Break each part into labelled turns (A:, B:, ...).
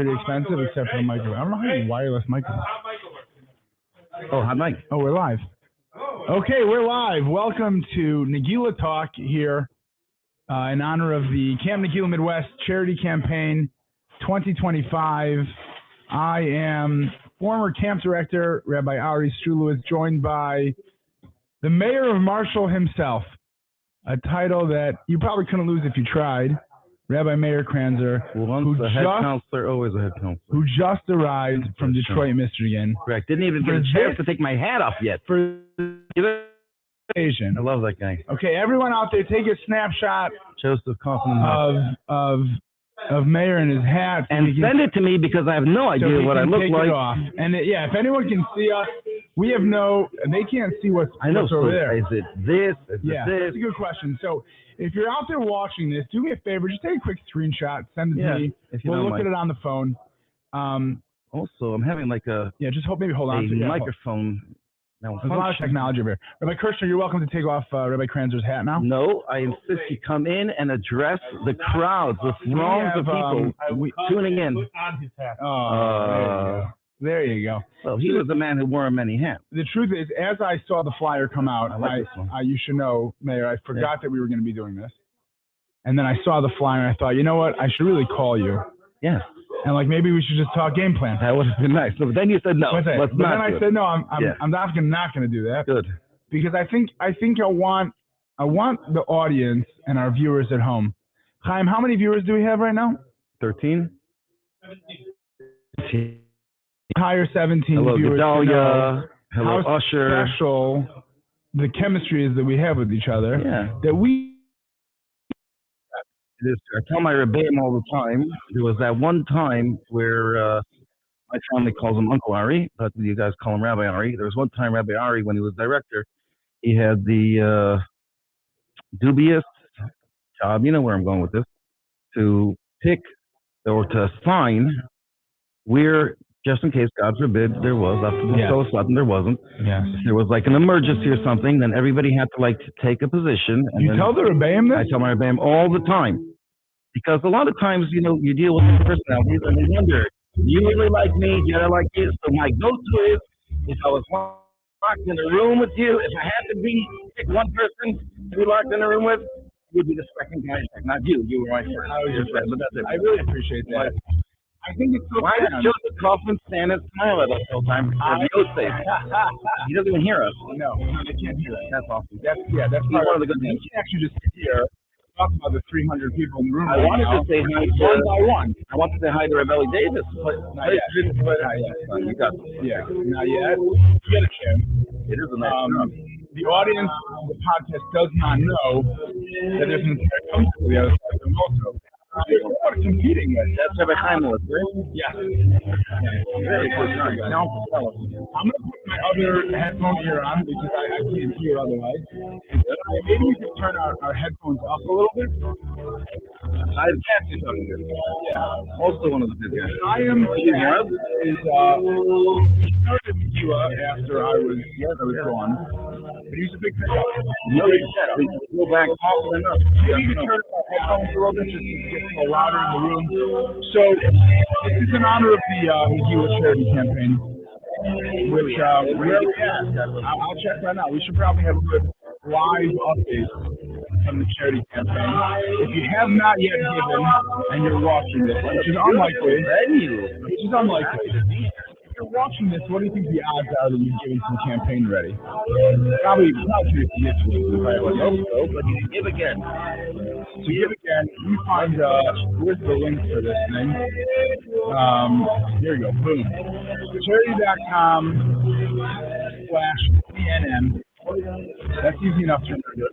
A: pretty expensive, except for the microphone. I don't know how you wireless microphone.
B: Oh, hi, Mike.
A: Oh, we're live. Okay, we're live. Welcome to Nageela Talk here in honor of the Camp Nageela Midwest Charity Campaign 2025. I am former camp director, Rabbi Ari Strulowitz, joined by the mayor of Marshall himself, a title that you probably couldn't lose if you tried, Rabbi Meir Kranzer,
B: Once a head counselor, always a head counselor.
A: Who just arrived from Detroit, Michigan.
B: Correct. Didn't even get a chance to take my hat off yet.
A: For Asian.
B: I love that guy.
A: Okay, everyone out there, take a snapshot
B: Joseph Kaufman
A: of Meir and his hat.
B: And send it to me because I have no idea what I look like.
A: It off. And yeah, if anyone can see us, we have they can't see what's over there.
B: Is it this? Is
A: it this? That's a good question. So if you're out there watching this, do me a favor, just take a quick screenshot, send it to me. We'll look at it on the phone.
B: Also, I'm having like
A: just hold on to
B: microphone.
A: There's a lot of technology over here. Rabbi Kirshner, you're welcome to take off Rabbi Kranzer's hat now.
B: No, I insist you come in and address the crowds, the throngs of people tuning in.
A: On his hat. Oh, there you go.
B: Well, he was the man who wore many hats.
A: The truth is, as I saw the flyer come out, you should know, Mayor, I forgot that we were going to be doing this. And then I saw the flyer and I thought, you know what? I should really call you.
B: Yes.
A: And maybe we should just talk game plan.
B: That would have been nice. But then you said no.
A: But then I said no. I'm not going to do that.
B: Good.
A: Because I think I want the audience and our viewers at home. Chaim, how many viewers do we have right now?
B: 13.
A: Higher 17
B: Hello,
A: viewers.
B: Gedalia. Hello,
A: how
B: Usher.
A: Special the chemistry is that we have with each other.
B: Yeah.
A: That we.
B: I tell my rebbeim all the time. There was that one time where my family calls him Uncle Ari, but you guys call him Rabbi Ari. There was one time Rabbi Ari, when he was director, he had the dubious job, you know where I'm going with this, to pick or to assign where, just in case, God forbid, there was, after the so sudden there wasn't.
A: Yes.
B: If there was like an emergency or something, then everybody had to take a position. And
A: you tell the rebbeim this?
B: I tell my rebbeim all the time. Because a lot of times, you deal with personalities and they wonder, do you really like me? Do I like you? So my go-to is, if I was locked in a room with you, if I had to pick one person to be locked in a room with, you would be the second guy, not you. You were my first.
A: I was your friend, but that's it. I really appreciate that. I think it's so.
B: Why does Joseph Kaufman stand and smile at us all the time? He doesn't even hear us.
A: No, they can't hear us.
B: That's awesome.
A: That's
B: one of the good things.
A: You can actually just hear. Talk about the 300 people in the room.
B: I wanted to say hi
A: one by one.
B: I wanted to say hi to Rebelli Davis, but
A: not yet.
B: You got it.
A: Yeah, not yet. You get a chance.
B: It is a nice job.
A: The audience of the podcast does not know that there's an entire country to the other side of them also. What are competing with?
B: That's Rabbi Chaim was, right?
A: Yes.
B: Very good.
A: Now, I'm going to put my other headphone ear on because I can't hear otherwise. Maybe we can turn our headphones up a little bit.
B: I can't see something good. Yeah. Also one of the big guys.
A: I am he started Nageela after I was gone. But he's a big fan.
B: Go back often enough.
A: Maybe you can turn our headphones a little bit just to get a little louder in the room. So this is in honor of the Nageela Charity Campaign, which where we at? I'll check right now. We should probably have a good live update from the charity campaign. If you have not yet given and you're watching this, which is unlikely, if you're watching this, what do you think the odds are that you've given some campaign ready? Probably not too significant.
B: But you can give again.
A: So give again. You find where's the link for this thing? Here we go. Boom. Charity.com/CNM. That's easy enough to remember.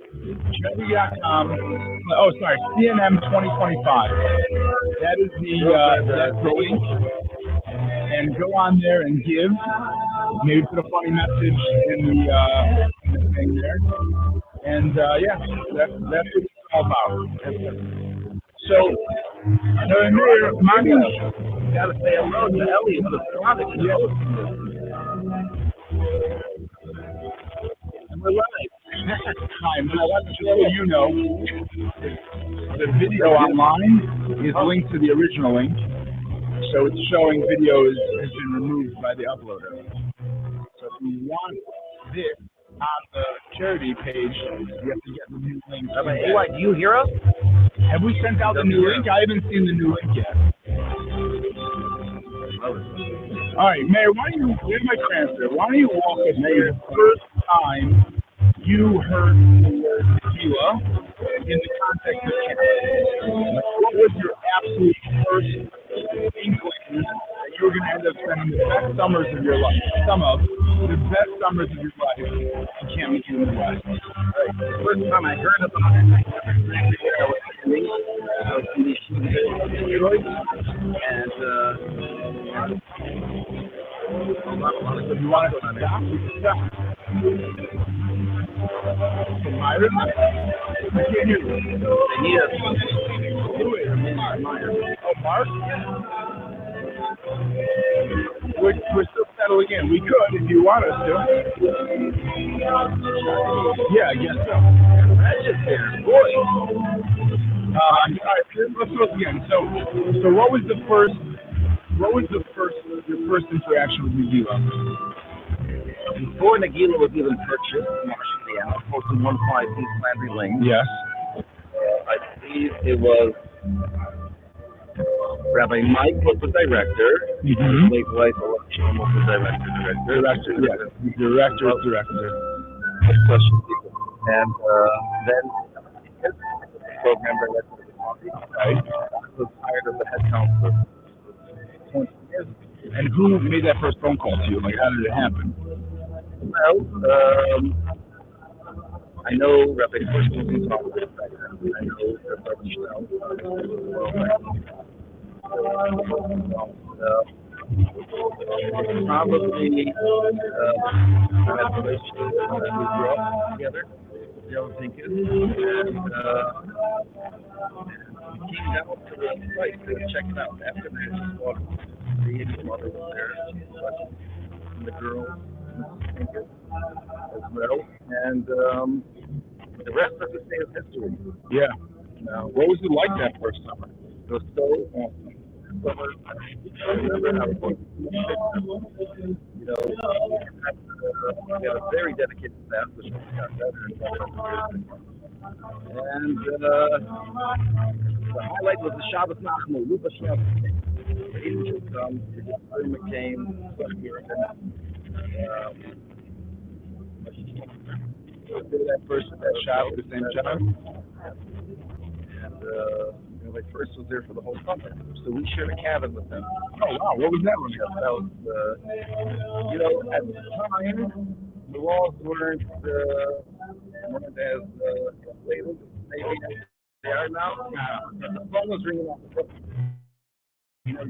A: Charity.com. Oh, sorry. CNM 2025. That is that's the link. And go on there and give. Maybe put a funny message in the thing there. And that's what it's all about. So, Mayor,
B: gotta say hello to Ellie for the product. And we're live.
A: Hi, just so you know, the video online is linked to the original link. So it's showing video has been removed by the uploader. So if you want this on the charity page, you have to get the new link.
B: Hey, do you hear us?
A: Have we sent out the new link? I haven't seen the new link yet. All right, Mayor, here's my transfer. Why don't you walk us through the first time you heard the word tequila in the context of Canada? What was your absolute first inkling that you were going to end up spending the best summers of your life? Some of the best summers of your life in Camp McHugh Midwest.
B: The first time I heard about it, I was attending Detroit, and
A: If you want to stop, you can stop. Myers? I can't hear you.
B: they need us.
A: Who is?
B: Myers.
A: Oh, Mark? We're still settling in. We could if you want us to. Yeah, I guess so.
B: That's there, boy.
A: All right, let's go again. So your first interaction with Nageela?
B: Before Nageela was even purchased, Marshall, I was posting 15 East Landry Lane.
A: Yes.
B: I believe it was Rabbi Mike was the director.
A: Mm-hmm.
B: Late wife was the director.
A: Director.
B: Good question. And then his program director of the party,
A: Right.
B: was hired as the head counselor. 20 years ago.
A: And who made that first phone call to you? Like, how did it happen?
B: Well, I know Rabbi Bush was in talk with back then. I know Rabbi Michelle well back then. Probably I had a relationship when we grew up together. The other thing is, and we came down to the site to check it out. After that, the mother was there, and the girls, as well, and the rest of the day is history.
A: Yeah. What was it like that first summer?
B: It was so awesome. I remember how it was. You know, we had a very dedicated staff, which got better and better. And the highlight was the Shabbos Nachmu, Lupa Shabbos. The Asian come, the McCain,
A: That first shot at the same time?
B: And my first was there for the whole summer. So we shared a cabin with them.
A: Oh, wow. What was that one?
B: That was, you know, at the time, the laws weren't as labeled maybe as they are now. But the phone was ringing off the hook. You know,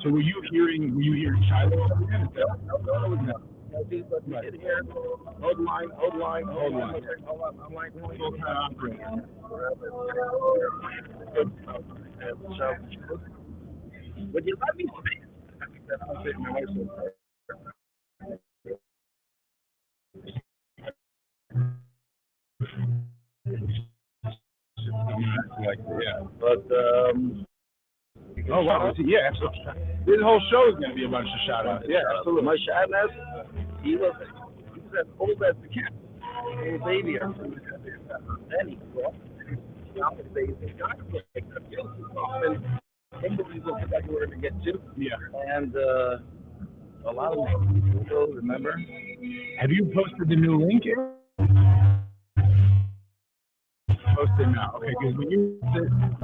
A: So were you hearing Shiloh?
B: No. Get here, hold line. I'm like,
A: Full time operator.
B: Would you let me speak?
A: Yeah.
B: But
A: Oh wow. Yeah, absolutely. This whole show is going to be a bunch of shout outs.
B: yeah, absolutely. My Shabbos, he was as old as the cat, little baby. Then he grew up. Now the days he got like unbelievable that you were to get to.
A: Yeah.
B: And a lot of people remember.
A: Have you posted the new link? Posted now. Okay, because when you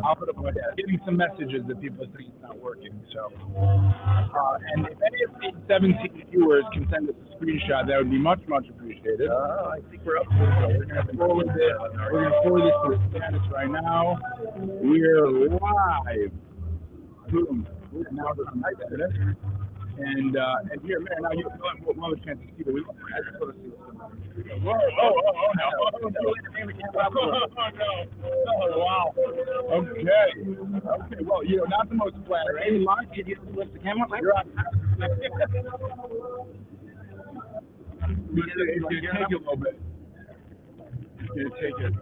A: I'll put up getting some messages that people are saying it's not working. So, and if any of the 17 viewers can send us a screenshot, that would be much appreciated.
B: I think we're up to it.
A: We're gonna forward this to the status right now. We're live. Boom. Now there's a nice minute. And here, man, now you one of the chances to see the week. I just want to see what's going on. Oh, no. Wow. Okay. Well, not the most flattering.
B: Any line? Did you lift the camera?
A: You're on. It's going to take a little bit. It's going to take it.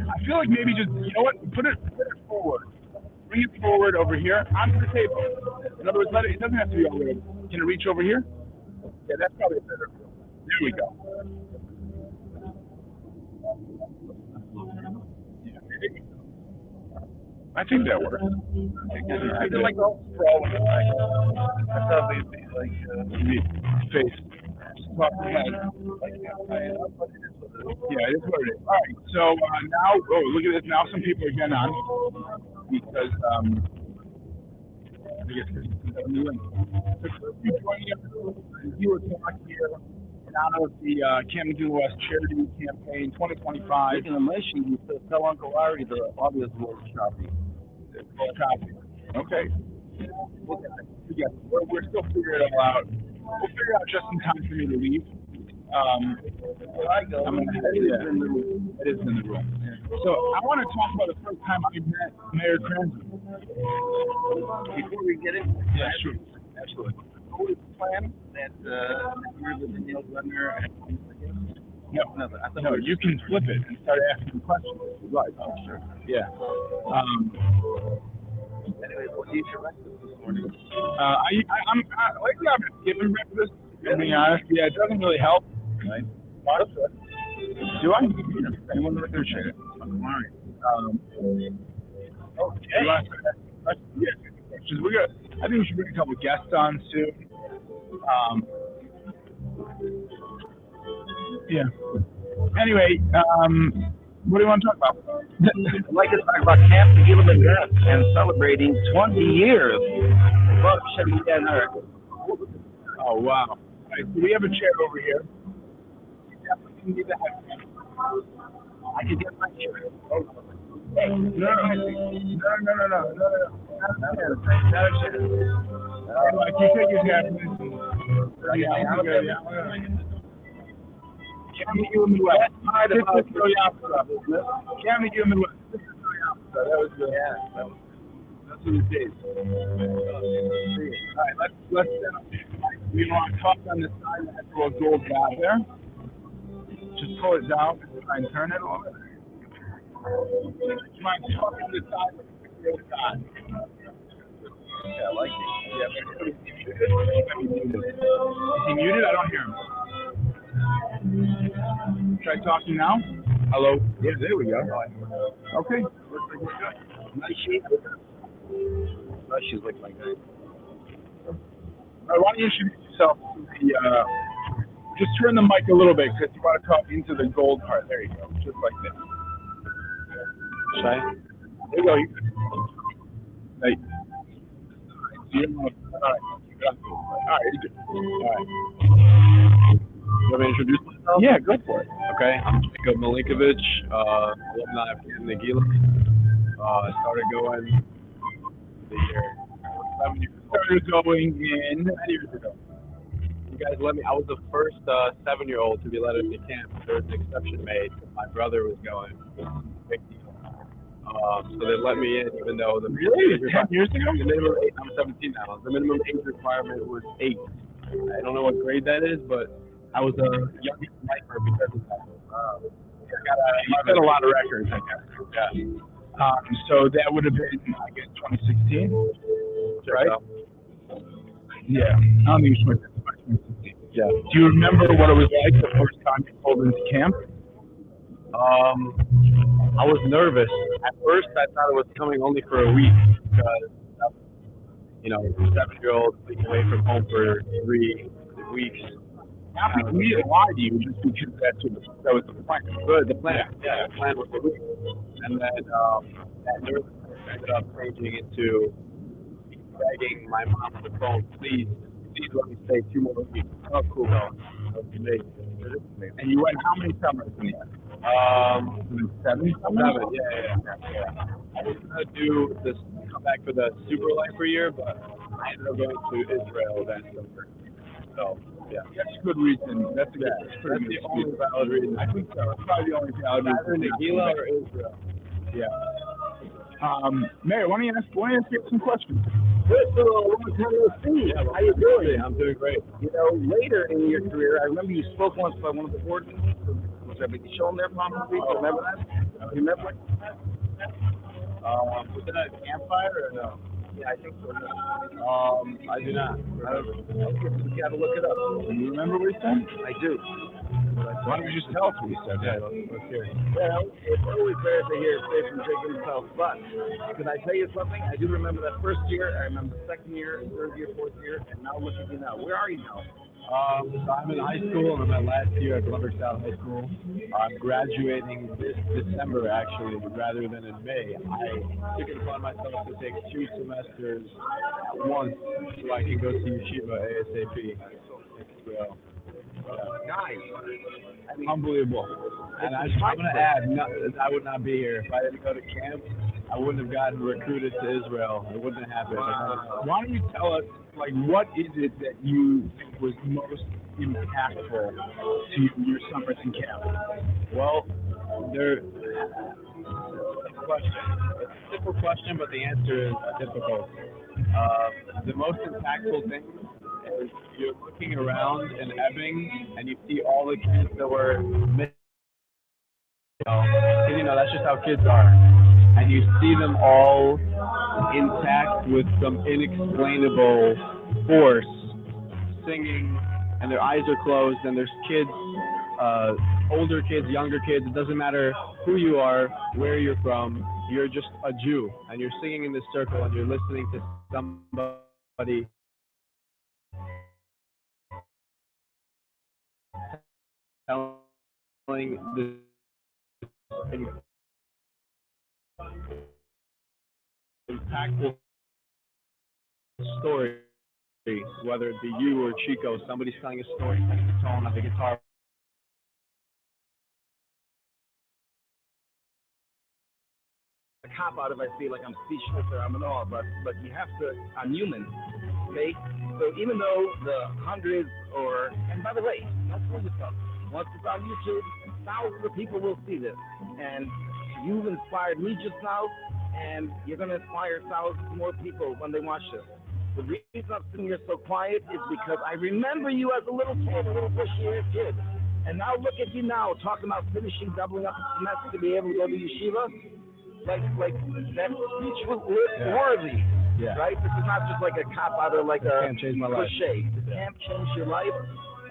A: I feel like maybe just, you know what, put it forward. Bring it forward over here onto the table. In other words, it doesn't have to be all the way. Can it reach over here? Yeah, that's probably a better view. There we go. Yeah, I think that works. I feel like all sprawling. I thought they'd be like face. Top of the head. Yeah, it is what it is. All right, so now, look at this. Now some people are getting on because I guess this is a new link. So first you joining us, Nageela Talk here in honor of the Camp Nageela West Charity Campaign 2025.
B: Speaking of my sheet, you said tell Uncle Larry the audio is a little choppy.
A: Okay. We're still figuring it all out. We'll figure it out just in time for me to leave.
B: I go.
A: It is in the room. So I want to talk about the first time I met Mayor Cranston.
B: Before we get it,
A: Yeah, sure. Absolutely.
B: what was the plan that you were with Neil Gunner and
A: No, you can flip it and start asking questions.
B: Right. Oh, sure.
A: Yeah.
B: Anyway, what do you eat for breakfast this morning?
A: Lately I've been skipping breakfast. To be honest, yeah, it doesn't really help.
B: Right.
A: Do I? Anyone with their shit?
B: Alright.
A: Okay. Questions. I think we should bring a couple guests on soon. Yeah. Anyway, what do you want to talk about?
B: I'd like to talk about Camp Nageela Midwest and celebrating 20 years. Well,
A: Oh, wow. All right, so we have a chair over here. You definitely need to have one.
B: I could get my chair.
A: Hey, no. Can you take your hat? Camp Nageela Midwest. Camp Nageela Midwest. That was good. Yeah. That's what it is. All right, let's we want to talk on the side of that little gold dot there. Just pull it down and try and turn it a little bit. You mind talking to the side of the gold dot?
B: Yeah, I like it.
A: Yeah, is he muted? I don't hear him. Try talking now. Hello. Yeah, there we go. Okay.
B: Nice sheet. Oh, she's looking like that.
A: All right, why don't you introduce yourself to the, just turn the mic a little bit because you want to talk into the gold part. There you go. Just like this.
B: Shy?
A: There you go. Hey. All right, you're good. All right.
C: You want me to introduce myself?
A: Yeah, go for it.
C: Okay, I'm Jacob Milinkovic, alumni of Camp Nageela. Started going the year 7 years ago.
A: Started going in 10 years ago.
C: You guys let me. I was the first 7-year-old to be let into camp. There was an exception made. My brother was going. Big deal. So they let me in, even though the
A: Really? 10 years ago?
C: The minimum age, I'm 17 now. The minimum age requirement was 8. I don't know what grade that is, but I was a youngest sniper because of that.
A: You set a lot of records, I guess. Yeah. So that would have been, I guess, 2016, right? Yeah. I don't think it was 2016.
C: Yeah.
A: Do you remember what it was like the first time you pulled into camp?
C: I was nervous. At first, I thought it was coming only for a week because, 7-year-old away from home for 3 weeks.
A: We didn't lie to you just because that was the plan.
C: Good, the plan. Yeah, the plan was a week. And then that nervousness ended up changing into begging my mom on the phone, please let me stay 2 more weeks. Oh, cool. No, that was amazing.
A: And you went how many summers in the end? 7 summers?
C: 7, yeah. I was gonna do this, come back for the Super Lifer year, but I ended up going to Israel that summer. So, yeah.
A: That's a good reason. That's the
C: only valid reason.
A: I think so. It's probably the only valid reason.
C: Either Nageela or Israel.
A: Yeah. Mayor, why don't you ask some questions?
B: First of all, long time no see.
C: Yeah,
B: How you doing?
C: I'm doing great.
B: Later in your career, I remember you spoke once by one of the board members. Was there a big show in there, probably? Remember that?
C: You remember what you said? Was it a campfire or no? Yeah, I think so. I do not remember. Okay, so you gotta look it up.
A: Do you remember what he said?
C: I do.
A: Why don't you just tell us what he said?
C: Yeah, let's hear it. Well, it's always better to hear it straight from Jake himself, but can I tell you something? I do remember that first year, I remember the second year, third year, fourth year, and now look at you now. Where are you now? So I'm in high school, and I'm at last year at Columbus South High School. I'm graduating this December, actually, rather than in May. I took it upon myself to take 2 semesters at once so I can go to yeshiva ASAP. So, nice. I mean, unbelievable. And I'm going to add, I would not be here. If I didn't go to camp, I wouldn't have gotten recruited to Israel. It wouldn't have happened.
A: Why don't you tell us, like, what is it that you think was most impactful to your summers in camp?
C: Well, it's a simple question, but the answer is difficult. The most impactful thing is you're looking around in Ebbing and you see all the kids that were missing. That's just how kids are. And you see them all intact with some inexplainable force singing, and their eyes are closed, and there's kids, older kids, younger kids. It doesn't matter who you are, where you're from, you're just a Jew, and you're singing in this circle, and you're listening to somebody telling this impactful story, whether it be you or Chico, somebody's telling a story, setting the tone on the guitar.
B: A cop out if I feel like I'm speechless or I'm in awe, but you have to, I'm human, okay? So even though the hundreds and by the way, don't fool yourself. Once it's on YouTube, thousands of people will see this. And you've inspired me just now, and you're going to inspire thousands more people when they watch this. The reason I'm sitting here so quiet is because I remember you as a little kid, a little bushy-haired kid. And now look at you now, talking about finishing, doubling up the semester to be able to go to yeshiva. Like that speech was worthy, right? This is not just like a cop-out or like a cliche. This can't change your life,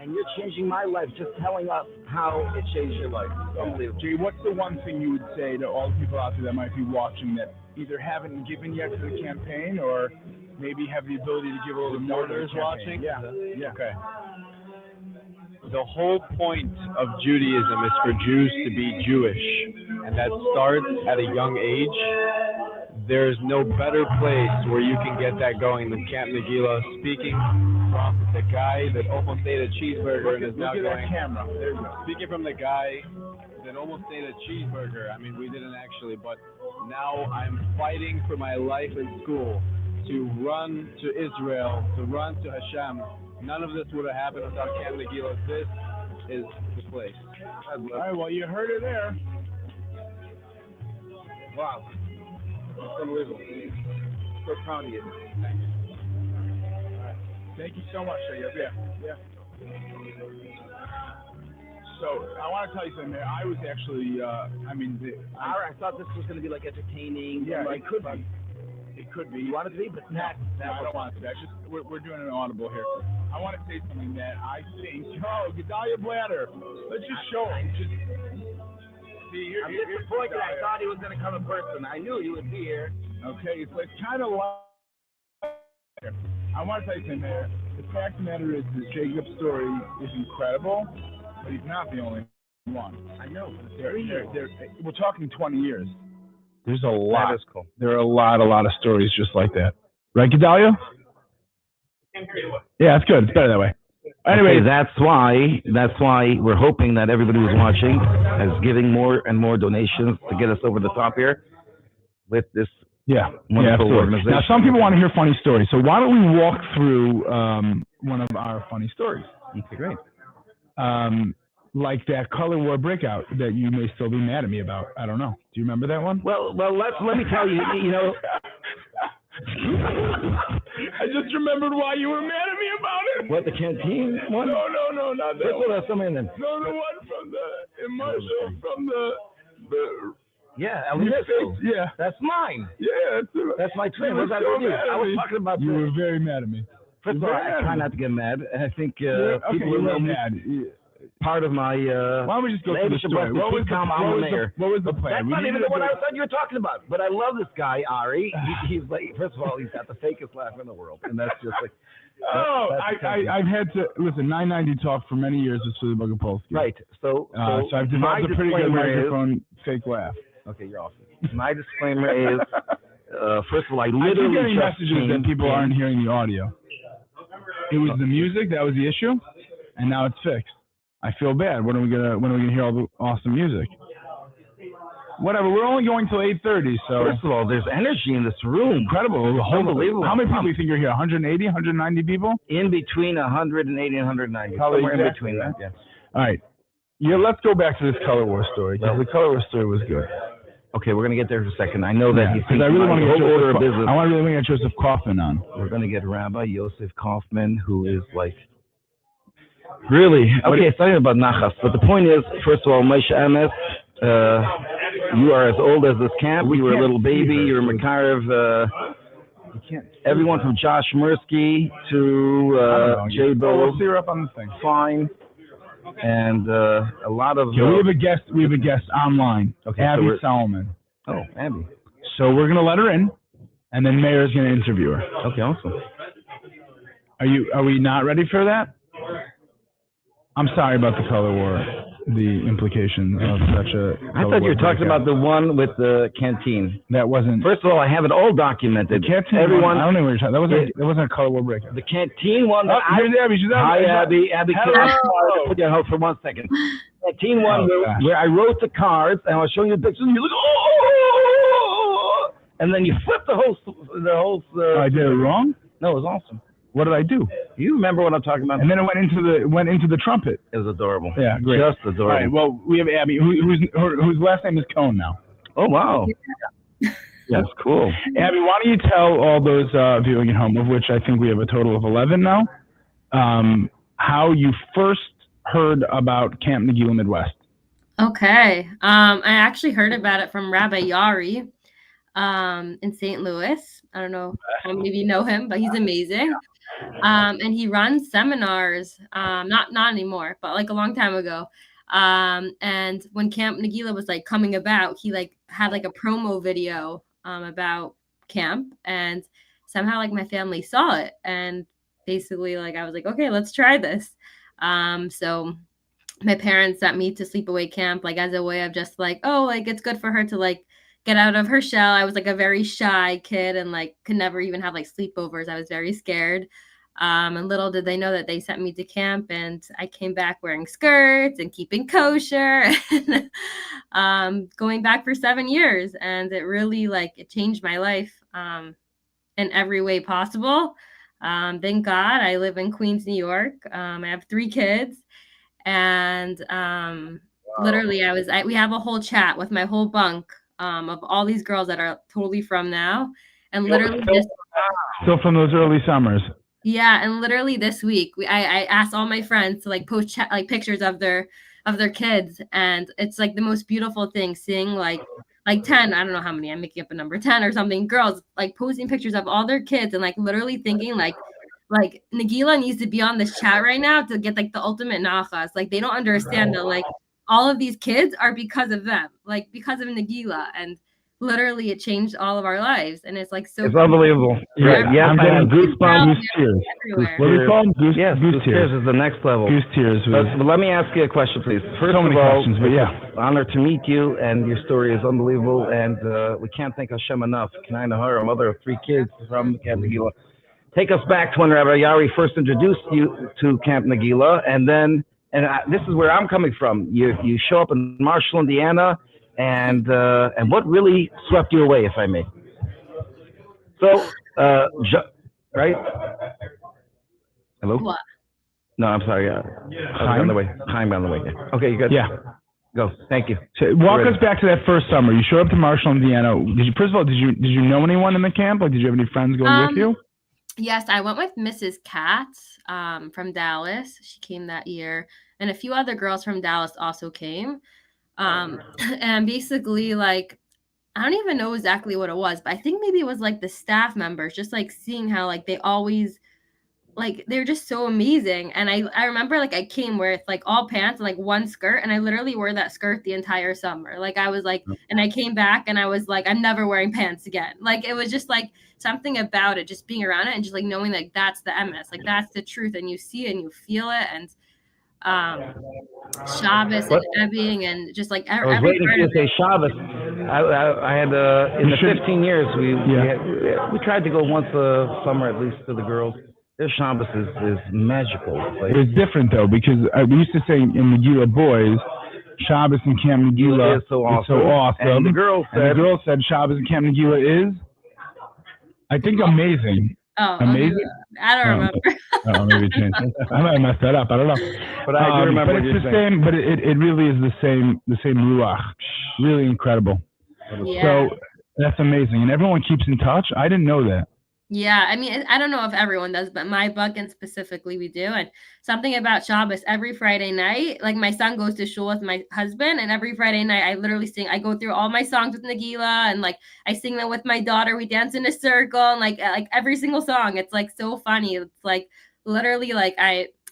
B: and you're changing my life just telling us how it changed your life. Unbelievable.
A: Jay, what's the one thing you would say to all the people out there that might be watching that either haven't given yet to the campaign or maybe have the ability to give a little more to the campaign?
C: Watching?
A: Yeah.
C: Okay. The whole point of Judaism is for Jews to be Jewish, and that starts at a young age. There's no better place where you can get that going than Camp Nageela. Speaking from the guy that almost ate a cheeseburger and is now going.
A: Camera. There you go.
C: Speaking from the guy that almost ate a cheeseburger. I mean, we didn't actually, but now I'm fighting for my life in school to run to Israel, to run to Hashem. None of this would have happened without Camp Nageela. This is the place.
A: All right, well, you heard it there.
B: Wow. That's unbelievable. So proud of you.
A: Thank you so much, Jay. Yeah. So, I want to tell you something there. I was actually,
B: I thought this was going to be like entertaining.
A: Yeah,
B: like,
A: it could be. It could be.
B: You want it to be, but not.
A: No, I don't want it to be. We're doing an audible here. I want to say something that I think. Oh, Gedalia Blatter. Let's just show him. See,
B: I'm disappointed. I thought he was going to come in person. I knew he would be here.
A: Okay, so it's kind of like. I want to tell you something there. The fact of the matter is that Jacob's story is incredible, but he's not the only one.
B: I know.
A: We're talking 20 years. There's a lot.
B: That is cool.
A: There are a lot of stories just like that. Right, Gedalia? Yeah, it's good. It's better that way. Anyway,
B: okay, that's why we're hoping that everybody who's watching is giving more and more donations to get us over the top here with this wonderful organization.
A: Now, some people want to hear funny stories, so why don't we walk through one of our funny stories?
B: Okay, great.
A: Like that color war breakout that you may still be mad at me about. I don't know. Do you remember that one?
B: Well, let me tell you,
A: I just remembered why you were mad at me about it.
B: What, the canteen one?
A: No, not that
B: one. That's something then.
A: No, the one from the Marshall, from the
B: Yeah,
A: You
B: Ellie
A: faked, yeah.
B: That's mine.
A: Yeah,
B: That's my twin.
A: You
B: What's
A: were
B: that
A: so
B: to do?
A: mad at
B: I was
A: me.
B: talking about
A: You
B: the-
A: were very mad at me.
B: First of all, I try not to get mad. I think
A: Okay,
B: people
A: you
B: who know
A: were
B: me,
A: mad.
B: part of my
A: Why don't we just go through the story? What was the plan?
B: That's not even the one I thought you were talking about. But I love this guy, Ari. He's like, first of all, he's got the fakest laugh in the world, and that's just like.
A: I've had to listen. 990 Talk for many years with Sully Bogopolsky.
B: Right. So
A: I've developed a pretty good microphone fake laugh.
B: Okay, you're awesome. My disclaimer is, first of all, I literally
A: keep getting
B: just
A: messages that people aren't hearing the audio. It was the music that was the issue, and now it's fixed. I feel bad. When are we gonna hear all the awesome music? Whatever. We're only going till 8:30. So
B: first of all, there's energy in this room.
A: Incredible. Unbelievable. How many people do you think are here? 180, 190 people?
B: In between 180 and 190.
A: Probably
B: somewhere
A: exactly,
B: in between that. Yeah.
A: All right. Yeah. Let's go back to this color war story because the color war story was good.
B: Okay, we're gonna get there for a second. I know that
A: because I really want to get Joseph Kaufman on.
B: We're gonna get Rabbi Yosef Kaufman, who is like. Really? Okay, it's not even about Nachas, but the point is, first of all, Moshe Emes, you are as old as this camp. You were a little baby. You're Makarev. Everyone from Josh Mursky to Jay Bo.
A: We'll see her up on the thing.
B: Fine. And a lot of.
A: We have a guest. We have a guest online. Okay, Abby Solomon.
B: Oh, Abby.
A: So we're gonna let her in, and then Mayor's gonna interview her.
B: Okay, awesome.
A: Are we not ready for that? I'm sorry about the color war, the implications of such a.
B: I thought you were talking about the one with the canteen.
A: That wasn't.
B: First of all, I have it all documented.
A: The canteen
B: Everyone.
A: I don't know what you're talking. That wasn't a color war breakout.
B: The canteen one.
A: Here's Abby. She's on.
B: Hi, Abby. Abby,
A: hello.
B: can I put you on hold for 1 second? Canteen one where I wrote the cards and I was showing you the pictures and you're like, oh, and then you flipped the whole.
A: I did it wrong?
B: No, it was awesome.
A: What did I do?
B: You remember what I'm talking about?
A: And then it went into the trumpet.
B: It was adorable.
A: Yeah, great.
B: Just adorable.
A: All right, well, we have Abby, whose last name is Cohn now.
B: Oh, wow. That's cool.
A: Abby, why don't you tell all those viewing at home, of which I think we have a total of 11 now, how you first heard about Camp Nageela Midwest?
D: Okay. I actually heard about it from Rabbi Yari in St. Louis. I don't know how many of you know him, but he's amazing. And he runs seminars, not anymore, but like a long time ago. And when Camp Nageela was like coming about, he like had like a promo video about camp, and somehow like my family saw it, and basically like I was like, okay, let's try this. So my parents sent me to sleepaway camp like as a way of just like, oh, like it's good for her to like get out of her shell. I was like a very shy kid and like could never even have like sleepovers. I was very scared. And little did they know that they sent me to camp, and I came back wearing skirts and keeping kosher, and going back for 7 years. And it really like it changed my life in every way possible. Thank God I live in Queens, New York. I have 3 kids, and literally we have a whole chat with my whole bunk of all these girls that are totally from now, and literally
A: still from those early summers.
D: Yeah, and literally this week, I asked all my friends to like post like pictures of their kids, and it's like the most beautiful thing seeing like 10, I don't know how many, I'm making up a number, 10 or something, girls like posting pictures of all their kids, and like literally thinking like Nageela needs to be on this chat right now to get like the ultimate nachas. Like they don't understand that like all of these kids are because of them, like because of Nageela, and literally it changed all of our lives, and it's like so.
B: It's unbelievable.
A: Yeah,
B: yes,
A: I'm getting goosebumps. Goose tears. What do we call them? Goose
B: tears is the next level.
A: Goose tears.
B: But let me ask you a question, please. First
A: so many
B: of all,
A: questions, but yeah,
B: honor to meet you, and your story is unbelievable, and we can't thank Hashem enough. Kenai Nahar, a mother of 3 kids from Camp Nageela. Take us back to when Rabbi Yari first introduced you to Camp Nageela, and then, this is where I'm coming from. You show up in Marshall, Indiana. And what really swept you away, if I may? So, right? Hello?
D: What?
B: No, I'm sorry. On the way. Time on the way. Okay, you good?
A: Yeah.
B: Go. Thank you.
A: So walk us back to that first summer. You showed up to Marshall, Indiana. First of all, did you know anyone in the camp? Like, did you have any friends going with you?
D: Yes, I went with Mrs. Katz from Dallas. She came that year, and a few other girls from Dallas also came. And basically like I don't even know exactly what it was, but I think maybe it was like the staff members, just like seeing how like they always like they're just so amazing. And I remember like I came with like all pants and like one skirt, and I literally wore that skirt the entire summer. Like I was like, and I came back and I was like, I'm never wearing pants again. Like it was just like something about it, just being around it and just like knowing like that's the MS, like that's the truth, and you see it and you feel it. And um Shabbos and
B: What?
D: Ebbing and just like
B: I was
D: every
B: waiting for
D: part
B: you
D: of
B: to say
D: it.
B: Shabbos. I had in the 15 years we tried to go once a summer at least to the girls. Their Shabbos is magical.
A: It was different though because we used to say in Nageela boys, Shabbos in Camp Nageela
B: is so awesome. And the girls
A: said Shabbos in Camp Nageela is, I think, amazing.
D: Oh,
A: Amazing.
D: I don't remember.
A: Oh, maybe it changed. I might have messed that up. I don't know.
B: But I do remember.
A: But it's the same. But it really is the same ruach. Really incredible.
D: Yeah.
A: So that's amazing, and everyone keeps in touch. I didn't know that.
D: Yeah, I mean, I don't know if everyone does, but my bucket specifically, we do. And something about Shabbos, every Friday night, like my son goes to shul with my husband, and every Friday night, I literally sing. I go through all my songs with Nageela, and like I sing them with my daughter. We dance in a circle, and like every single song. It's like so funny. It's like literally like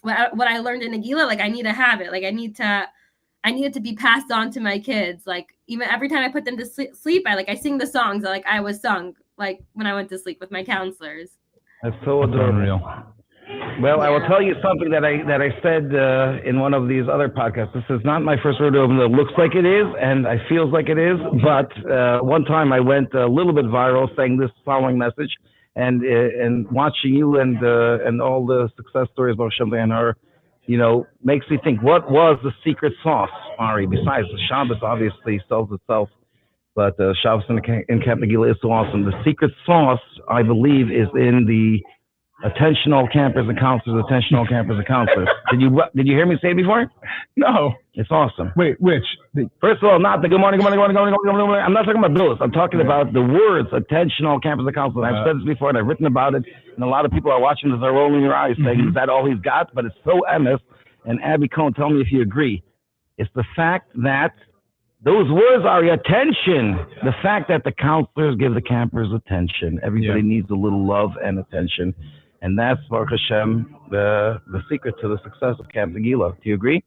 D: what I learned in Nageela, like I need to have it. Like I need it to be passed on to my kids. Like even every time I put them to sleep, I sing the songs that like I was sung like when I went to sleep with my counselors.
B: That's so adorable. Well, yeah. I will tell you something that I said in one of these other podcasts. This is not my first rodeo, but it looks like it is, and it feels like it is. But one time I went a little bit viral saying this following message, and watching you and all the success stories about Shabbat and her, makes me think, what was the secret sauce, Ari? Besides the Shabbos, obviously sells itself. But Shabbos in Camp Nageela is so awesome. The secret sauce, I believe, is in the attentional campers and counselors. Did you hear me say it before?
A: No.
B: It's awesome.
A: Wait, which?
B: First of all, not the good morning. I'm not talking about those. I'm talking about the words attentional campers and counselors. I've said this before, and I've written about it. And a lot of people are watching this are rolling their eyes saying, is that all he's got? But it's so MS. And Abby Cohn, tell me if you agree. It's the fact that those words are attention. The fact that the counselors give the campers attention. Everybody needs a little love and attention. And that's, Baruch Hashem, the secret to the success of Camp Nageela. Do you agree?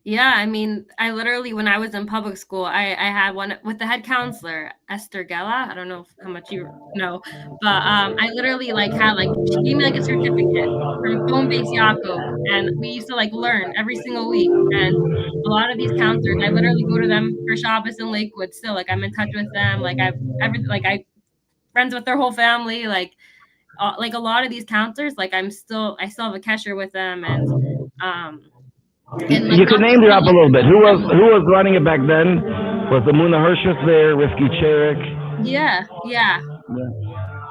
D: Yeah, I mean, I literally, when I was in public school, I had one with the head counselor, Esther Gela. I don't know how much you know, but I literally she gave me like a certificate from Phone Base Yaakov, and we used to like learn every single week. And a lot of these counselors, I literally go to them for Shabbos in Lakewood still. Like I'm in touch with them. Like I'm friends with their whole family. Like a lot of these counselors, like I still have a kesher with them, and
B: you can name drop a little bit. Who was running it back then? Was the Muna Hirschus there? Rifki Cherik?
D: Yeah.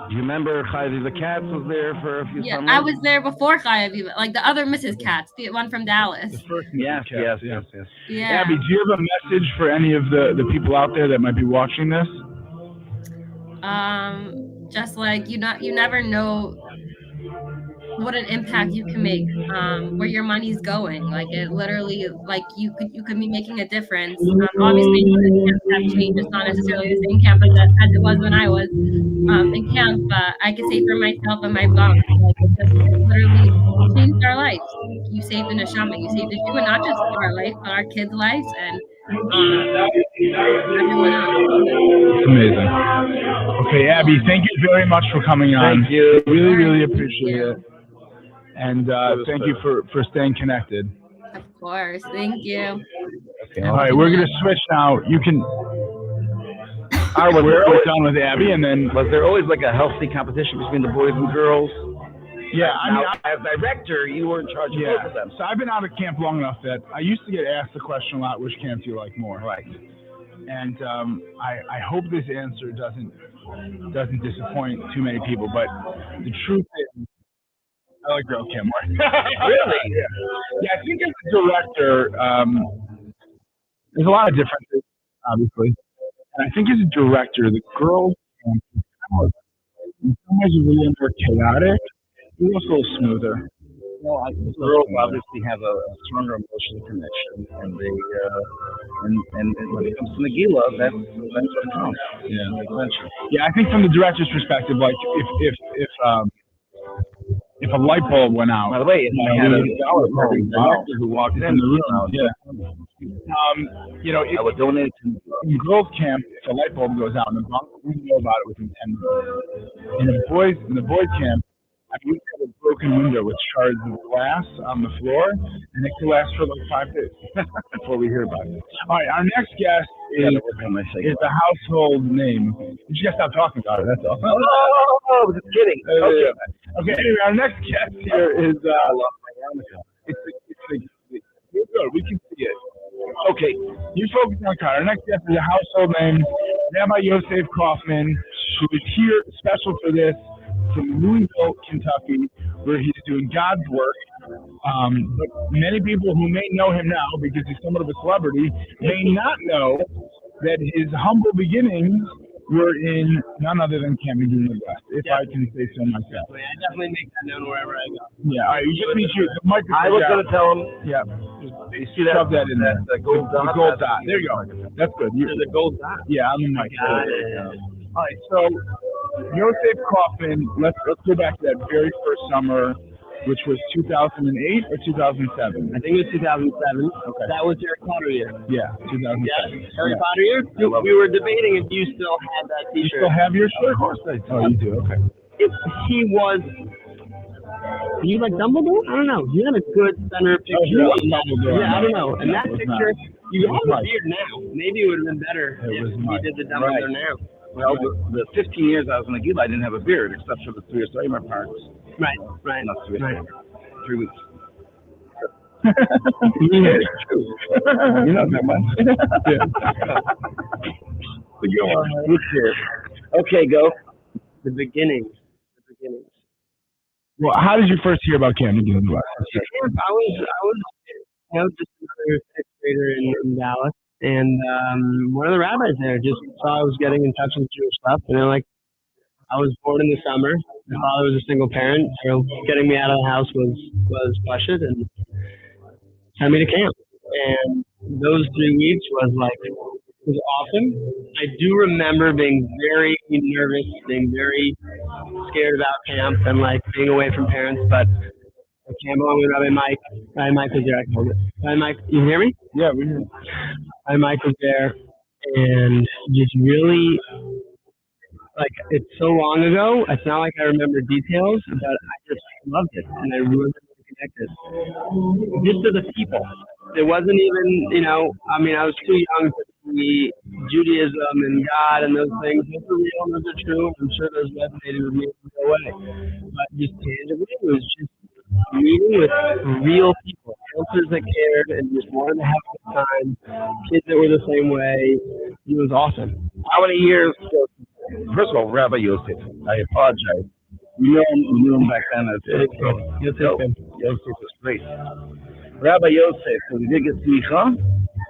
B: You remember Chayaviva Katz was there for a few summers?
D: I was there before Chayaviva, like the other Mrs. Katz, the one from Dallas.
A: The first
B: yes.
A: Yeah. Abby, do you have a message for any of the people out there that might be watching this?
D: Just like you never know what an impact you can make, where your money's going. Like it literally, like you could be making a difference. Obviously, the camps have changed. It's not necessarily the same camp as it was when I was in camp. But I can say for myself and my bunk, like it literally changed our lives. You saved a neshama, you saved a Jew, and not just our life, but our kids' lives and everyone else.
A: It's amazing. Okay, Abby, thank you very much for coming on.
B: Thank you.
A: Really appreciate it. And thank you for staying connected.
D: Of course. Thank you.
A: Okay, all right, we're going to switch now. You can... We're done with Abby, and then...
B: Was there always like a healthy competition between the boys and girls?
A: Yeah,
B: as director, you were in charge of both of them.
A: So I've been out of camp long enough that I used to get asked the question a lot, which camp do you like more?
B: Right.
A: And I hope this answer doesn't disappoint too many people, but the truth is, I like girl camp more.
B: Really?
A: Yeah, I think as a director, there's a lot of differences, obviously. And I think as a director, the girls camp is in some ways a little more chaotic. It's also a little smoother.
B: Well, the girls obviously have a stronger emotional connection, and they and when it comes to Nageela, that's what counts.
A: Yeah.
B: The adventure.
A: Yeah, I think from the director's perspective, like if a light bulb went out,
B: By the way, I had a dollar for every director who walked in the room.
A: Yeah.
B: I would donate it to
A: in girls' camp, if a light bulb goes out in the bunk, we know about it within 10 minutes. In the boys' camp, I mean, we have a broken window with shards of glass on the floor, and it could last for like 5 days before we hear about it. All right, our next guest is a household name. You just gotta stop talking about it. That's all.
B: Oh, just kidding.
A: Okay. Anyway, our next guest here is. I love my yarmulke. It's good. We can see it. Okay, you focus on Connor. Our next guest is a household name, Rabbi Yosef Kaufman, who is here special for this from Louisville, Kentucky, where he's doing God's work. But many people who may know him now because he's somewhat of a celebrity may not know that his humble beginnings were in none other than Camp Nageela Midwest, if I can say so myself.
C: I definitely make that known wherever I go.
A: Yeah, all right, you just need you. The microphone.
B: I was going to tell him.
A: Yeah.
B: You see that?
A: Shove that in there.
B: The gold dot.
A: The gold dot. There you go. That's good.
C: There's a gold dot.
A: Yeah, I'm the mic. All right, so Yosef Kaufman, let's go back to that very first summer, which was 2008 or 2007?
C: I think it was 2007.
A: Okay.
C: That was Harry Potter year.
A: Yeah, 2007.
C: Yeah, Harry Potter year. We were debating if you still had that
A: You
C: T-shirt.
A: still have your shirt?
B: Of course I do.
A: Oh, you do? Okay.
C: He was. You like Dumbledore? I don't know. You had a good center picture.
A: Oh, Dumbledore.
C: Yeah, I don't know. And that
A: was
C: picture,
A: not.
C: you
A: It was
C: have a
A: nice.
C: beard now. Maybe it would have been better
A: It was
C: if
A: nice.
C: you did the Dumbledore now.
B: Well, the 15 years I was in Nageela, I didn't have a beard except for the 3 Summer parts.
C: Right.
B: Not 3
C: Right.
B: 3 weeks.
A: Yeah, it's true. You know that much. Yeah. So go on, man.
B: Who's here? Okay, go.
C: The beginnings.
A: Well, how did you first hear about Camp Nageela Midwest?
C: I was just another sixth grader in Dallas, and one of the rabbis there just saw I was getting in touch with Jewish stuff, and they're like, I was born in the summer. My father was a single parent, so getting me out of the house was precious, and sent me to camp. And those 3 weeks was awesome. I do remember being very nervous, being very scared about camp and being away from parents, but I came along with Rabbi Mike. Rabbi Mike was there. I called it. Rabbi Mike, you hear me?
A: Yeah, we hear.
C: Rabbi Mike was there, and just really, it's so long ago. It's not like I remember details, but I just loved it, and I really connected. Just to the people. It wasn't even, I was too young to see Judaism and God and those things. Those are real, those are true. I'm sure those resonated with me in no way. But just tangibly, it was just meeting with real people, counselors that cared and just wanted to have a good time, kids that were the same way. It was awesome.
B: How many years? First of all, Rabbi Yosef, I apologize. You knew him back then as Yosef was great. Rabbi Yosef, so we did get smicha,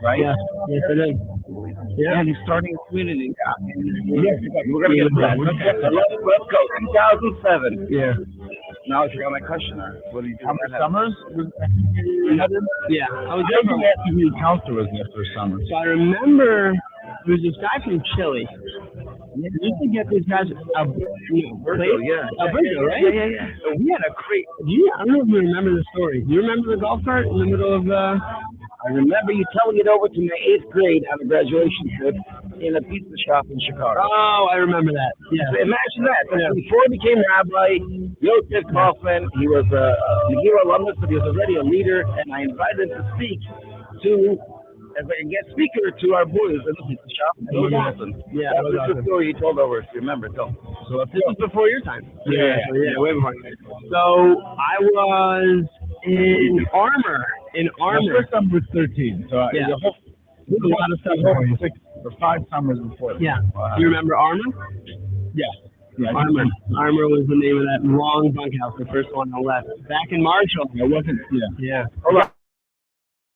B: right?
C: Yes, I did. Yeah.
B: And he's starting a community.
A: Yeah,
B: We're going to get to that. Let's go. 2007.
C: Yeah.
B: Now I forgot my question. What do you do?
A: How many summers?
C: Yeah. I was
A: I
C: there.
A: think that community counselor was in the first summer.
C: So I remember there was this guy from Chile. We used to get these guys, Alberto,
B: yeah.
C: Alberto, right?
B: Yeah.
C: So we had a crate. I don't know if you remember the story. Do you remember the golf cart in the middle of the?
B: I remember you telling it over to my 8th grade on a graduation trip in a pizza shop in Chicago.
C: Oh, I remember that. Yeah.
B: So imagine that. Before he became rabbi, Yosef Kaufman, he was a Nageela alumnus, but he was already a leader, and I invited him to speak as a guest speaker to our boys in the pizza shop. It was awesome.
C: Yeah,
B: that was the story he told over, if you remember. So
C: this was before your time.
A: Yeah,
C: way before. So I was in Armour.
A: My first summer was 13, so
C: yeah.
A: it was a lot of stuff. 6 or 5 summers before that.
C: Yeah. Wow. Do you remember Armour?
A: Yeah.
C: Armour. Armour was the name of that long bunkhouse, the first one on the left. Back in Marshall.
A: It wasn't.
C: Yeah.
B: Hold on.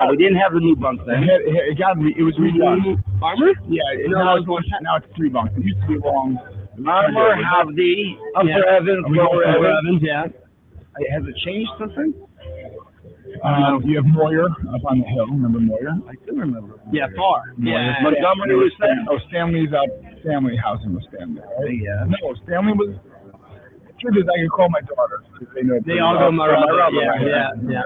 B: We didn't have the new bunks then.
A: It was redone.
C: Armour?
A: Yeah. Now it's 3 bunks. It used to be long.
B: Armour, Havdi, Upper Evans, Lower Evans.
C: Yeah.
B: Has it changed something?
A: You have Moyer up on the hill. Remember Moyer?
B: I do remember.
C: Yeah, far. Yeah.
B: Montgomery was there.
A: Oh, Stanley's up. Stanley housing was Stanley. Right?
B: Yeah.
A: No, Stanley was. The truth is, I can call my daughters because they know.
C: They all go Maraba. Yeah.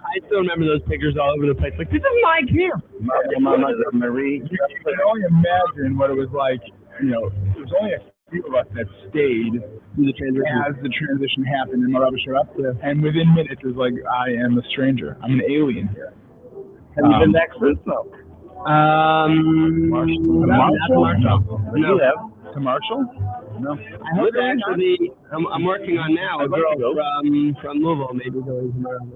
C: I still remember those pictures all over the place. Like, this is my camp.
B: Marie.
A: You can only imagine what it was like. You know, there was only a few of us that stayed
C: through the transition.
A: As the transition happened and Maraba showed up, and within minutes it was like, I am a stranger. I'm an alien here.
B: Have you been back since? No.
A: Marshall?
B: No.
A: To Marshall? No.
C: I hope to actually. I'm working on now a girl from Louisville, maybe going to Maraba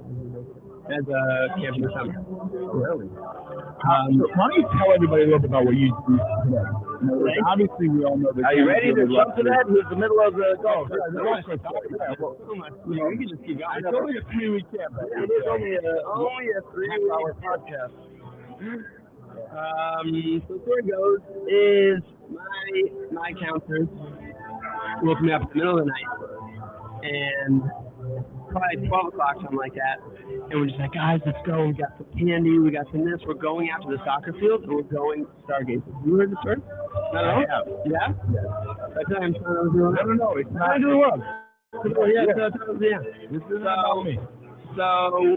C: as a camp in the summer.
A: Really? Why don't you tell everybody a little bit about what you do today? Obviously, we all know that.
B: Are you ready to jump to that? Who's the middle of the golf?
C: We can just keep going.
A: It's only a 3-week camp.
B: It is only a 3-hour podcast.
C: So where it goes is my counselors woke me up in the middle of the night, and probably 12 o'clock, something like that, and we're just like, guys, let's go. We got some candy, we got some this. We're going out to the soccer field, and we're going stargazing. You heard the story? Not at all? Yeah? That's what I'm trying to do.
A: I don't know. It's not
C: the world. Yeah.
A: This is about me.
C: So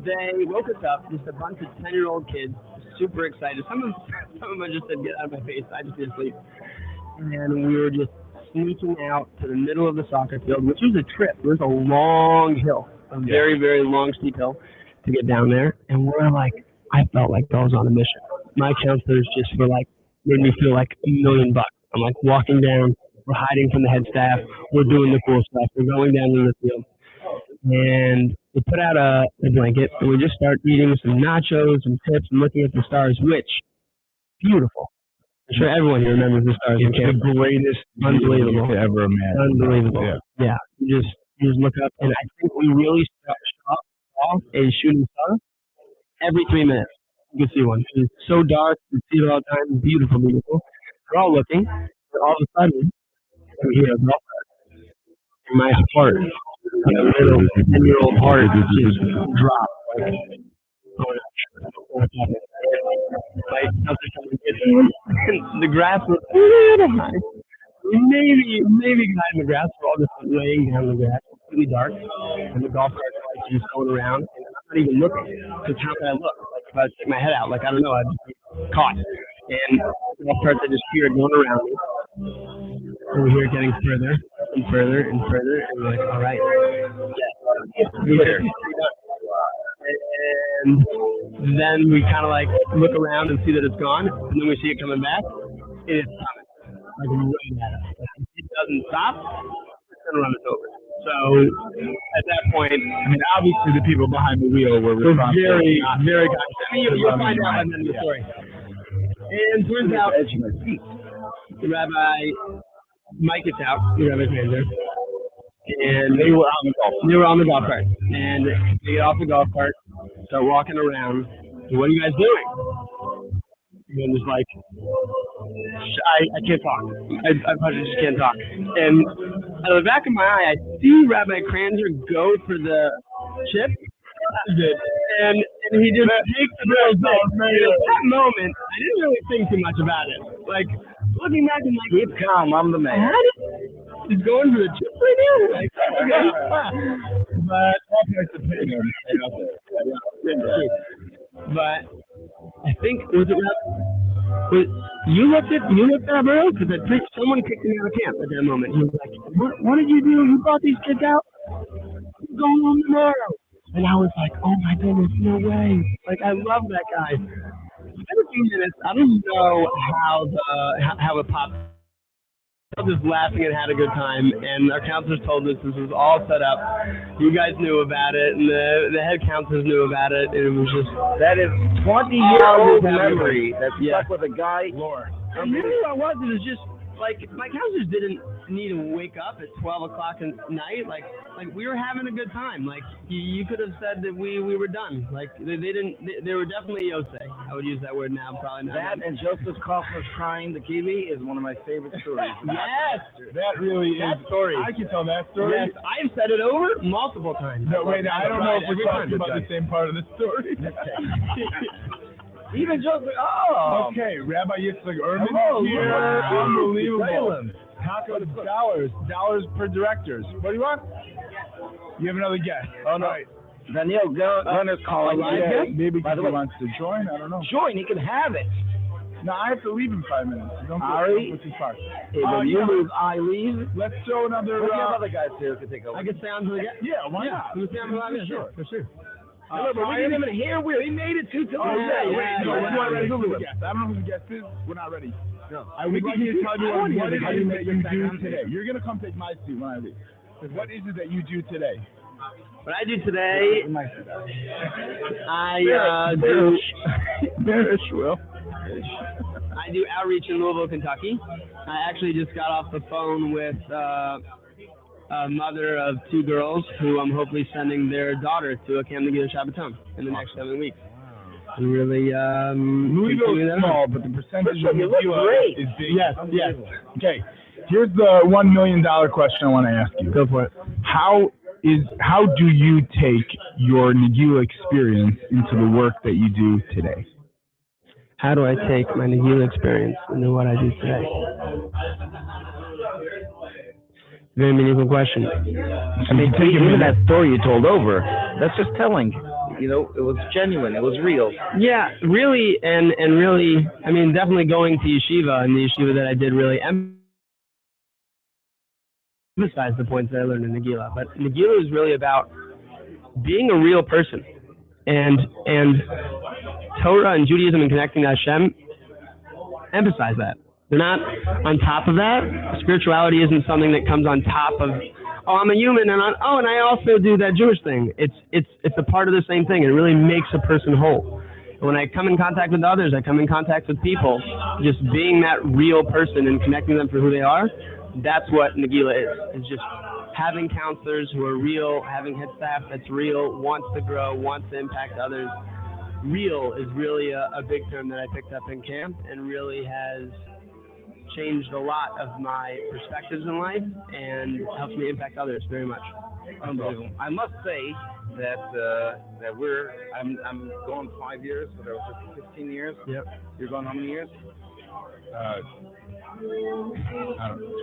C: they woke us up, just a bunch of 10-year-old kids, super excited. Some of them just said, get out of my face. I just didn't sleep. And we were just sneaking out to the middle of the soccer field, which was a trip. It was a long hill, a very, very long, steep hill to get down there. And we're like, I felt like I was on a mission. My counselors just were like, made me feel like $1 million. I'm like walking down, we're hiding from the head staff, we're doing the cool stuff, we're going down to the field. And we put out a blanket, and we just start eating some nachos and chips and looking at the stars, which, beautiful. I'm sure everyone here remembers the stars.
A: It's the greatest,
C: unbelievable,
A: ever imagined.
C: Unbelievable. Yeah. You just look up, and I think we really saw a shooting star every 3 minutes. You can see one. It's so dark, you can see it all the time. Beautiful, beautiful. We're all looking, and all of a sudden, we hear a golf cart. And my heart, like a little 10-year-old heart, just dropped. Like, oh my gosh. And the grass was a little high. Maybe got in the grass. We're all just laying down in the grass. It's really dark. And the golf cart's like just going around. And I'm not even looking. Because how can I look? Like if I stick my head out, like I don't know, I'd just be caught. And the golf carts, I just hear it going around me. And we hear it getting further and further and further. And we're like, all right. We're here. And then we kind of like look around and see that it's gone, and then we see it coming back, and it's coming. Like right at us. Like, if it doesn't stop, it's gonna run us over. So at that point,
A: I mean, obviously the people behind the wheel were
C: very, very conscious. I mean, you'll find out by the end of the story. And turns out, the Rabbi Mike gets out, the Rabbi's manager. And they were on the golf cart. And they get off the golf cart, start walking around. What are you guys doing? And I'm just like, I can't talk. I just can't talk. And out of the back of my eye, I see Rabbi Kranzer go for the chip. And he just takes the ball. And at that moment, I didn't really think too much about it. Like, looking back, I'm like,
B: keep calm, I'm the man.
C: He's going for the chip right now. Like, okay.
A: But all parts of it.
C: But I think was you looked at Burrow? Because I think someone kicked him out of camp at that moment. He was like, "What did you do? You brought these kids out? What's going on tomorrow?" And I was like, "Oh my goodness, no way!" Like I love that guy. In a few minutes, I don't know how it popped. I was just laughing and had a good time, and our counselors told us this was all set up. You guys knew about it, and the head counselors knew about it, and it was just...
B: That is 20-year-old memory that's stuck with a guy.
C: I remember what it was. It was just, like, my counselors didn't
E: need to wake up at 12 o'clock at night. Like we were having a good time. Like you could have said that we were done. Like they didn't. They were definitely Yosei. I would use that word now. Probably not.
B: That and Joseph Kaufman's crying the kiwi is one of my favorite stories.
E: Yes,
A: That really
E: that
A: is.
E: story.
A: I can tell that story.
E: Yes, I've said it over multiple times.
A: No, wait, I don't know if we're
E: Every time.
A: talking about the same part of the story.
B: Even Joseph. Oh.
A: Okay, Rabbi Yitzchak Ehrman
B: Hello,
A: here.
B: Lord.
A: Unbelievable. Taco dollars per directors. What do you want? You have another guest.
B: Oh, no.
A: All right.
B: Daniel Gunner's calling.
A: Yeah, maybe
B: By the
A: he
B: way,
A: wants to join. I don't know.
B: join. He can have it.
A: No, I have to leave in 5 minutes. Don't
B: Ari?
A: go too far.
B: Hey, when you move, I leave.
A: Let's throw another.
B: We have other guys here who can take over.
E: I could stay on to the guest.
A: Yeah, why not?
E: Can we stay on for 5 minutes?
A: Sure.
E: For sure.
B: No, but we didn't even hear where he made it to.
A: Oh, yeah,
E: Yeah,
A: wait,
E: yeah,
A: no,
E: yeah,
A: we're not
E: yeah.
A: ready for the guest. I don't know who the guest is. We're not ready.
B: No.
A: I would like you to tell everyone what it is that you do today.
B: today.
A: You're going to come take my seat when I leave. What is it that you do today?
E: What I do today, I do
A: Will.
E: I do outreach in Louisville, Kentucky. I actually just got off the phone with a mother of 2 girls who I'm hopefully sending their daughter to a Camp Nageela Shabbaton in the next 7 weeks. And really,
A: Louisville
E: continue
A: is
E: that
A: small,
E: on.
A: but the percentage of
B: You look
A: Nageela
B: great.
A: is big. Yes, yes. Okay, here's the $1 million question I want to ask you.
E: Go for it.
A: How do you take your Nageela experience into the work that you do today?
E: How do I take my Nageela experience into what I do today? Very meaningful question.
B: I mean, even that story you told over, that's just telling. You know, it was genuine. It was real.
E: Yeah, really, and really, I mean, definitely going to yeshiva, and the yeshiva that I did really emphasize the points that I learned in Nageela. But Nageela is really about being a real person, and Torah and Judaism and connecting to Hashem emphasize that. They're not on top of that. Spirituality isn't something that comes on top of, oh, I'm a human, and and I also do that Jewish thing. It's a part of the same thing. It really makes a person whole. And when I come in contact with others, I come in contact with people, just being that real person and connecting them for who they are, that's what Nageela is. It's just having counselors who are real, having head staff that's real, wants to grow, wants to impact others. Real is really a big term that I picked up in camp and really has changed a lot of my perspectives in life and helps me impact others very much.
B: Unbelievable. I must say that I'm going 5 years, but I was just 15 years.
E: Yep.
B: You're going how many years?
A: I don't know,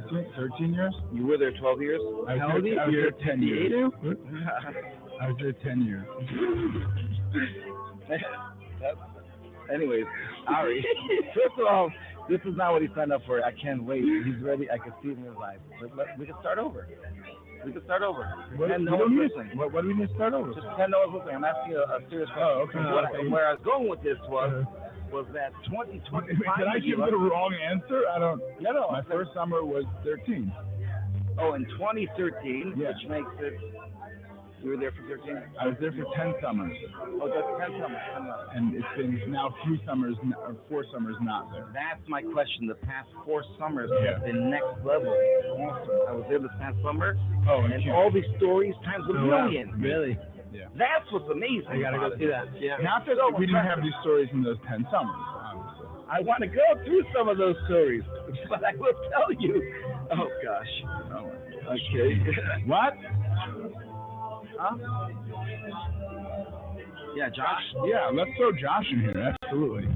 A: 12, 13 years?
B: You were there 12 years.
E: How old are you?
A: I was
E: You're
A: there 10 years.
E: 58 now?
A: I was there 10 years.
B: Anyways, Ari, first of all, this is not what he signed up for. I can't wait. He's ready. I can see it in his eyes. We can start over. We can start over. Pretend no one's listening.
A: What do we need to start over?
B: Just pretend no one's listening. I'm asking you a serious question.
A: Oh, okay.
B: Where I was going with this was that 2025.
A: Did I give the wrong answer? I don't.
B: No.
A: My first summer was 13.
B: Oh, in 2013,
A: Yeah.
B: which makes it. You were there for 13?
A: I was there for 10 summers,
B: Oh, that's 10 summers.
A: and it's been now 4 summers not there.
B: That's my question. The past 4 summers
A: Yeah.
B: have been next level. Awesome. I was there this past summer,
A: Oh,
B: and all these stories times a million.
E: Really?
A: Yeah.
B: That's what's amazing.
E: I gotta go
B: about it.
E: see that. Yeah.
A: Not that we didn't have these stories in those 10 summers, obviously.
B: I want to go through some of those stories, but I will tell you. Oh gosh.
A: Oh,
B: Okay.
A: what?
B: Huh? Yeah, Josh.
A: Yeah, let's throw Josh in here. Absolutely.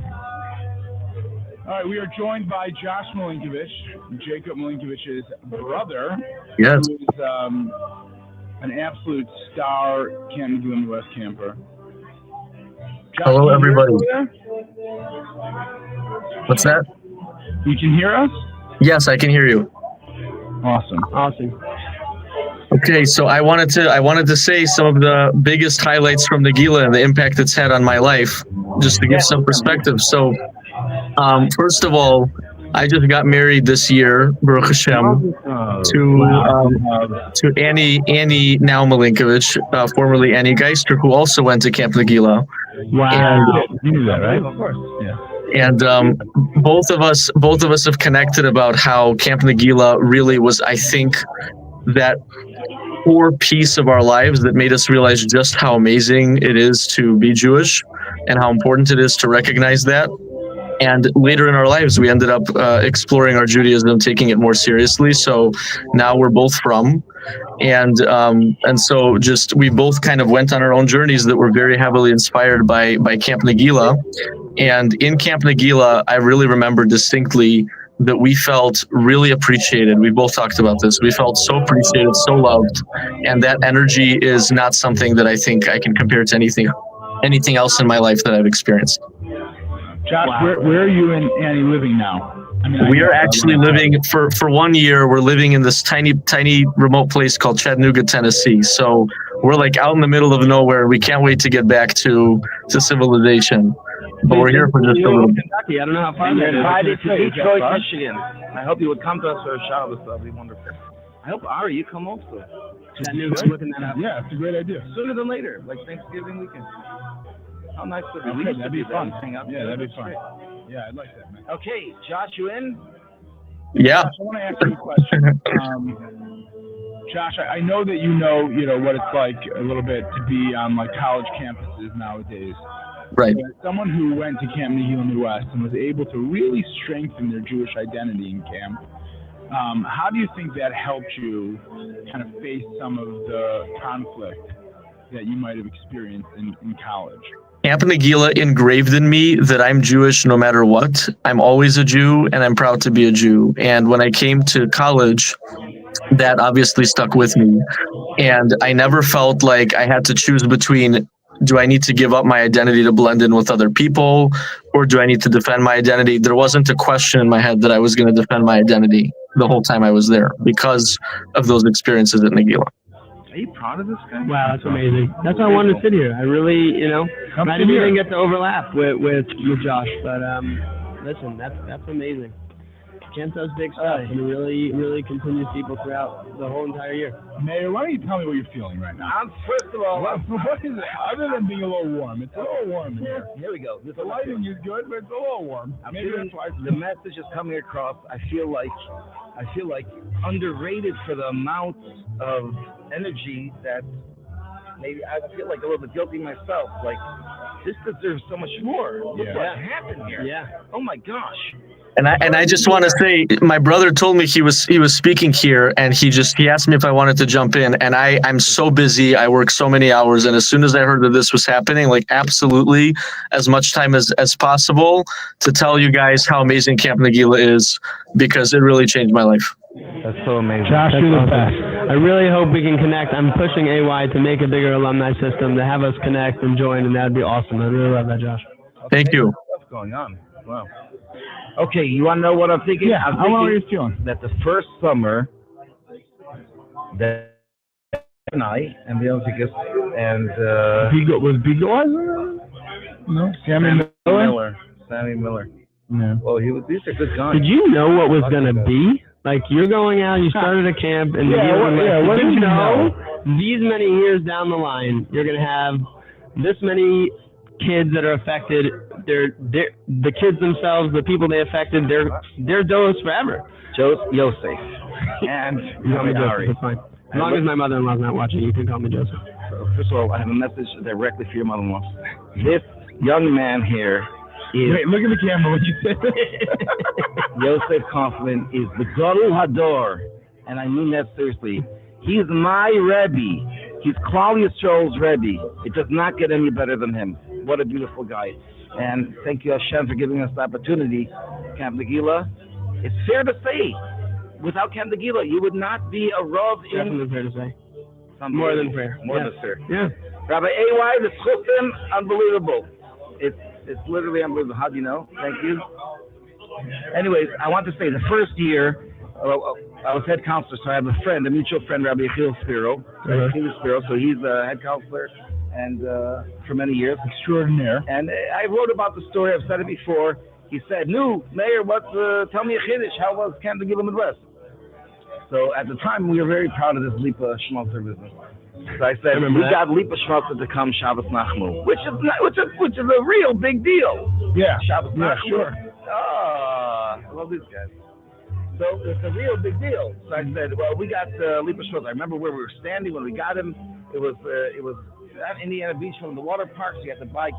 A: All right, we are joined by Josh Milinkovich, Jacob Milinkovich's brother.
F: Yes.
A: Who is an absolute star Camp Nageela Midwest camper. Josh,
F: Hello,
A: can you hear
F: everybody.
A: us over
F: What's that?
A: there? You can hear us?
F: Yes, I can hear you.
A: Awesome.
F: Okay, so I wanted to say some of the biggest highlights from Nageela and the impact it's had on my life, just to give some perspective. So, first of all, I just got married this year, Baruch Hashem, to Annie now Milinkovich, formerly Annie Geister, who also went to Camp Nageela.
A: Wow.
F: And
A: You knew that, right?
B: Of course.
A: Yeah.
F: And both of us have connected about how Camp Nageela really was, I think, that core piece of our lives that made us realize just how amazing it is to be Jewish and how important it is to recognize that. And later in our lives, we ended up exploring our Judaism, taking it more seriously. So now we're both from, and so just we both kind of went on our own journeys that were very heavily inspired by Camp Nageela. And in Camp Nageela, I really remember distinctly that we felt really appreciated. We both talked about this. We felt so appreciated, so loved, and that energy is not something that I think I can compare to anything else in my life that I've experienced.
A: Josh, where are you and Annie living now? I mean,
F: we are actually living for 1 year. We're living in this tiny remote place called Chattanooga, Tennessee. So we're like out in the middle of nowhere. We can't wait to get back to civilization. But we're here for just a little bit.
E: Kentucky. I don't know how far that is.
B: Invited to Detroit, Michigan. I hope you would come to us for a Shabbos. That'd be wonderful. I hope Ari, you come also.
E: Chattanooga, looking that up.
A: Yeah, it's a great idea.
B: Sooner than later, like Thanksgiving weekend. How nice would it be?
A: Okay, that'd be fun.
B: Hang out.
A: Yeah, that'd be fun. Yeah, I'd like that, man.
B: Okay, Josh, you in?
F: Yeah.
A: Josh, I want to ask you a question. Josh, I know that you know what it's like a little bit to be on like college campuses nowadays.
F: Right.
A: So as someone who went to Camp Nageela Midwest and was able to really strengthen their Jewish identity in camp, how do you think that helped you kind of face some of the conflict that you might have experienced in college?
F: Camp Nageela engraved in me that I'm Jewish no matter what. I'm always a Jew, and I'm proud to be a Jew. And when I came to college, that obviously stuck with me. And I never felt like I had to choose between, do I need to give up my identity to blend in with other people, or do I need to defend my identity? There wasn't a question in my head that I was going to defend my identity the whole time I was there because of those experiences at Nageela.
B: Are you proud of this guy?
E: Wow, that's amazing. That's why I wanted to sit here. I really, I didn't even get to overlap with Josh, but listen, that's amazing. Camp does big stuff, and it really continues people throughout the whole entire year.
A: Mayor, why don't you tell me what you're feeling right now?
B: First of all,
A: what is it? Other than being a little warm, it's a little warm in here.
B: Here we go.
A: The lighting is good, but it's a little warm.
B: Maybe that's why the message is coming across. I feel like underrated for the amount of energy that maybe I feel like a little bit guilty myself. Like, this deserves so much more. Look what happened here.
E: Yeah.
B: Oh my gosh.
F: And I just want to say, my brother told me he was speaking here, and he asked me if I wanted to jump in, and I'm so busy. I work so many hours, and as soon as I heard that this was happening, like absolutely as much time as possible to tell you guys how amazing Camp Nageela is, because it really changed my life.
B: That's so amazing.
A: Josh, you're the best.
E: I really hope we can connect. I'm pushing AY to make a bigger alumni system, to have us connect and join, and that'd be awesome. I really love that, Josh.
F: Thank you.
B: What's going on? Wow. Okay, you want to know what I'm thinking?
A: Yeah,
B: I'm
A: I want to know
B: thinking
A: what you're feeling.
B: that the first summer that and I and the other tickets and
A: Was Beagle? No, Sammy Miller.
B: Sammy Miller.
A: No.
B: Well, these are good guys.
E: Did you know what was going to be? Like, you're going out, you started a camp, and
A: what
E: did
A: did
E: you
A: you
E: know these many years down the line, you're going to have this many kids that are affected. The kids themselves, the people they affected, they're those forever.
B: Yosef. And
E: You call me Joseph, it's fine. As long as my mother-in-law's not watching, you can call me Joseph.
B: First of all, I have a message directly for your mother-in-law. This young man here is...
A: Wait, look at the camera when you say that.
B: Yosef Kaufman is the Gadol Hador, and I mean that seriously. He's my Rebbe. He's Claudia Stroll's Rebbe. It does not get any better than him. What a beautiful guy. And thank you, Hashem, for giving us the opportunity. Camp Nageela, it's fair to say, without Camp Nageela, you would not be a Rav in...
E: Definitely fair to say. More than fair.
B: More than fair.
E: Yeah.
B: Rabbi AY, the Schutim, unbelievable. It's literally unbelievable. How do you know? Thank you. Anyways, I want to say the first year, I was head counselor, so I have a friend, a mutual friend, Rabbi Yechiel Spiro. So he's a head counselor and for many years.
A: Extraordinaire.
B: And I wrote about the story. I've said it before. He said, "No, Mayor, tell me a Chiddush. How was Camp Nageela Midwest?" So at the time, we were very proud of this Lipa Schmalzer business. So I said, we got Lipa Schmaltz to come Shabbos Nachmu, which is a real big deal.
A: Yeah.
B: Shabbos
A: Yeah,
B: Nachmu.
A: sure.
B: I love these guys. So it's a real big deal. So I said, well, we got Lipa Schmaltz. I remember where we were standing when we got him. It was at Indiana Beach from the water park. So you had to buy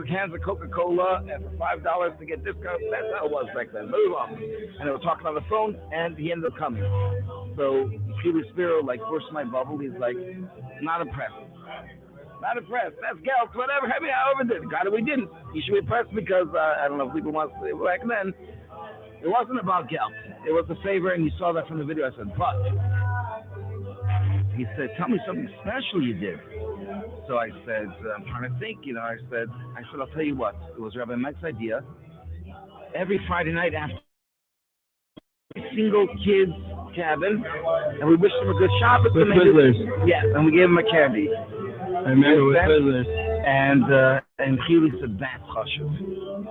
B: cans of Coca-Cola and for $5 to get discounts. That's how it was back then. But it was awesome. And they were talking on the phone, and he ended up coming. So Peter Spiro burst my bubble. He's like, not impressed. Not impressed. That's Gelt. Whatever. I mean, however did. Got it. We didn't. You should be impressed because I don't know if people want to say back then. It wasn't about Gelt. It was a favor, and you saw that from the video. I said, but he said, tell me something special you did. So I said, I'm trying to think. I said, I'll tell you what. It was Rabbi Mike's idea. Every Friday night after single kid's cabin, and we wished them a good Shabbos.
E: With Twizzlers.
B: Yeah, and we gave them a candy.
E: I remember with Twizzlers.
B: And Keely said, that's chashuv.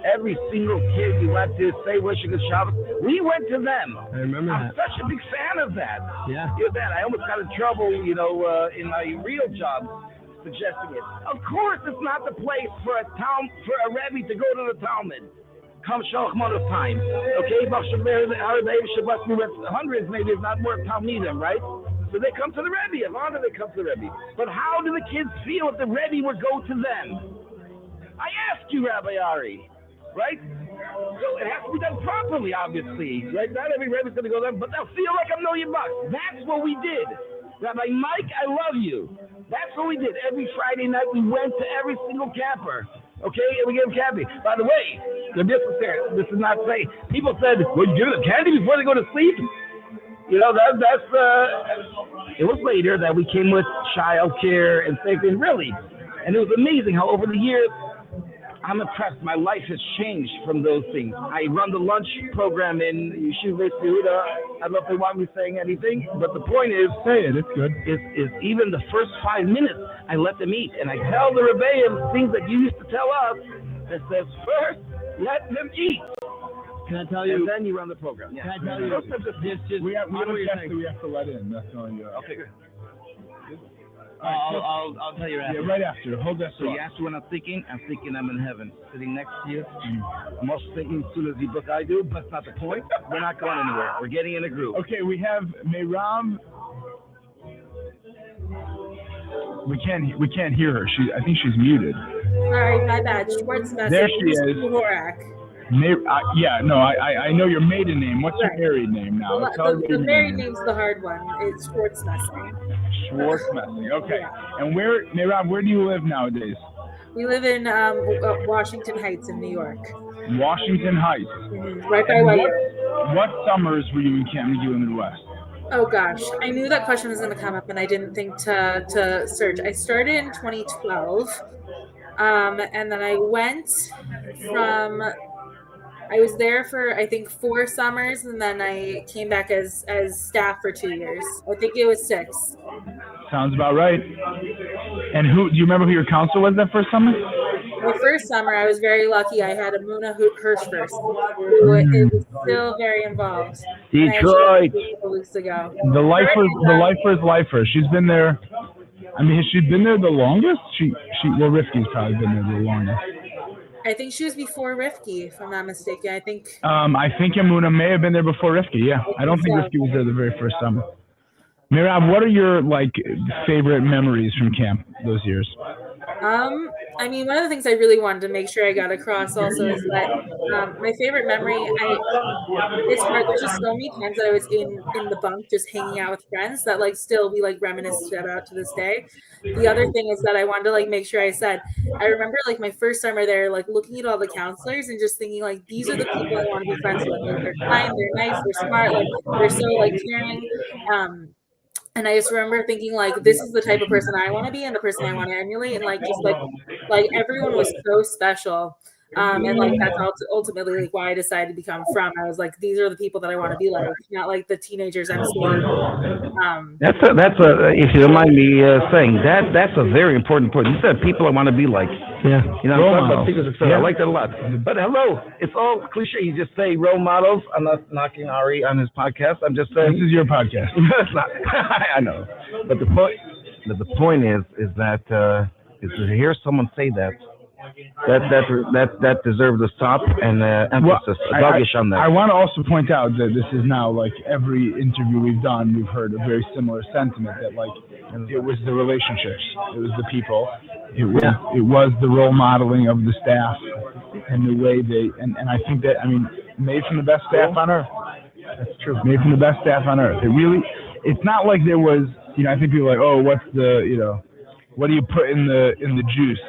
B: Every single kid you went to say wish a good Shabbos, we went to them.
E: I remember
B: I'm
E: that.
B: such a big fan of that.
E: Yeah.
B: I almost got in trouble, in my real job suggesting it. Of course, it's not the place for a Rebbe to go to the Talmud. Come Shalchman of time. Okay, we went hundreds, maybe if not more Talmidim, right? So they come to the Rebbe. As long as they come to the Rebbe. But how do the kids feel if the Rebbe would go to them? I asked you, Rabbi Ari, right? So it has to be done properly, obviously, right? Not every Rebbe's going to go there, but they'll feel like $1 million. That's what we did. Rabbi Mike, I love you. That's what we did. Every Friday night, we went to every single camper. Okay, and we gave them candy. By the way, this is not say. People said, "Well, you give them candy before they go to sleep." It was later that we came with child care and safety, really, and it was amazing how over the years, I'm impressed. My life has changed from those things. I run the lunch program in Yeshiva Yehuda. I don't know if they want me saying anything, but the point is,
A: say it. It's good.
B: Is even the first 5 minutes, I let them eat, and I tell the Rebbeim things that you used to tell us. That says first, let them eat.
E: Can I tell you?
B: And then you run the program. Yeah.
E: Can I tell you?
A: We have a guest that we have to let in. That's all.
B: Okay, good.
E: I'll tell you after.
A: Yeah, right after. Hold that.
B: So you asked what I'm thinking I'm in heaven, sitting next to you. I'm also thinking as soon as you book I do, but that's not the point. We're not going anywhere. We're getting in a group.
A: Okay, we have Meyram. We can't hear her. I think she's muted.
G: Sorry, my bad. Schwartz message.
A: There she is. I know your maiden name. What's your married name now?
G: The married name's the hard one. It's Schwartz messing.
A: Schwartz messing. Okay. And Meyram, where do you live nowadays?
G: We live in Washington Heights in New York.
A: Washington Heights.
G: Mm-hmm. Right by
A: What summers were you in Camp Nageela Midwest?
G: Oh gosh, I knew that question was going to come up, and I didn't think to search. I started in 2012, and then I went from. I was there for I think 4 summers, and then I came back as staff for 2 years. I think it was 6.
A: Sounds about right. And do you remember who your counselor was that first summer?
G: The first summer, I was very lucky. I had Amuna Hirschfirst, who is still very involved.
B: Detroit.
G: A couple weeks ago.
A: The lifer. She's been there. I mean, has she been there the longest? Rifki's probably been there the longest.
G: I think she was before Rifki, if I'm not mistaken. I think
A: Amuna may have been there before Rifki. Yeah, I don't think Rifki was there the very first summer. Meyram, what are your favorite memories from camp those years?
G: I mean, one of the things I really wanted to make sure I got across also is that my favorite memory, it's hard. There's just so many times that I was in the bunk just hanging out with friends that still we reminisce about to this day. The other thing is that I wanted to make sure I said, I remember my first summer there, looking at all the counselors and just thinking these are the people I want to be friends with. They're kind, they're nice, they're smart, they're so caring. And I just remember thinking this is the type of person I want to be and the person I want to emulate, and everyone was so special. And that's ultimately why I decided to become From. I was these are the people that I want to be not the teenagers I'm seeing.
B: That's if you don't mind me saying that's a very important point. You said people I want to be like.
E: Yeah.
B: I like that a lot. But hello, it's all cliche. You just say role models. I'm not knocking Ari on his podcast. I'm just saying
A: this is your podcast.
B: It's not. I know. But the point. the point is that is to hear someone say that deserves a stop and emphasis, a doggish on that.
A: I want to also point out that this is now like every interview we've done, we've heard a very similar sentiment that like it was the relationships, it was the people, it was the role modeling of the staff and the way they and I think that made from the best staff on earth. That's true. Made from the best staff on earth. It's not like there was I think people are like, oh, what's the what do you put in the juice?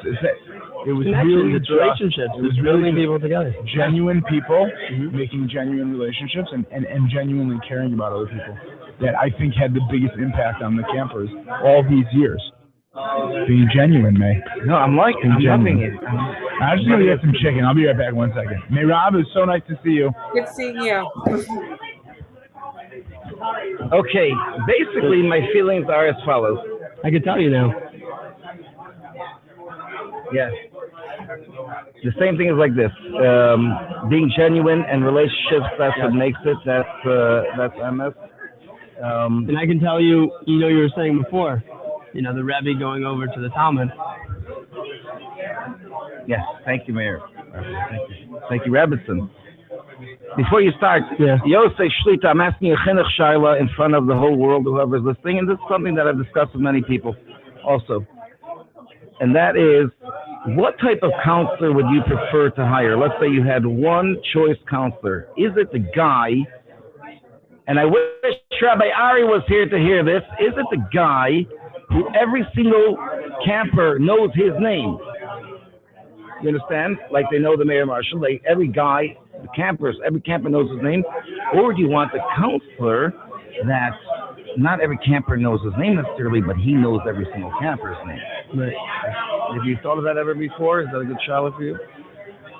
A: It was really
E: relationships.
A: It was really
E: people together.
A: Genuine people making genuine relationships and genuinely caring about other people that I think had the biggest impact on the campers all these years. Being genuine, May.
B: No, I'm loving it.
A: I'm just gonna get some chicken. I'll be right back 1 second. May Rob, it's so nice to see you.
G: Good seeing you.
B: Okay, basically my feelings are as follows.
E: I can tell you now.
B: Yes. The same thing is like this. Being genuine and relationships, that's what makes it. That's MS.
E: And I can tell you, you were saying before, the Rebbe going over to the Talmud.
B: Yes, thank you, Mayor. Thank you, Rabbitson. Before you start, Yosef Shlita, I'm asking you a chinuch shaila in front of the whole world, whoever's listening, and this is something that I've discussed with many people also. And that is, what type of counselor would you prefer to hire? Let's say you had one choice counselor. Is it the guy, and I wish Rabbi Ari was here to hear this, is it the guy who every single camper knows his name? You understand? Like they know the mayor marshal, like every guy, every camper knows his name? Or do you want a counselor that not every camper knows his name necessarily, but he knows every single camper's name?
E: Right.
B: Have you thought of that ever before? Is that a good challenge for you?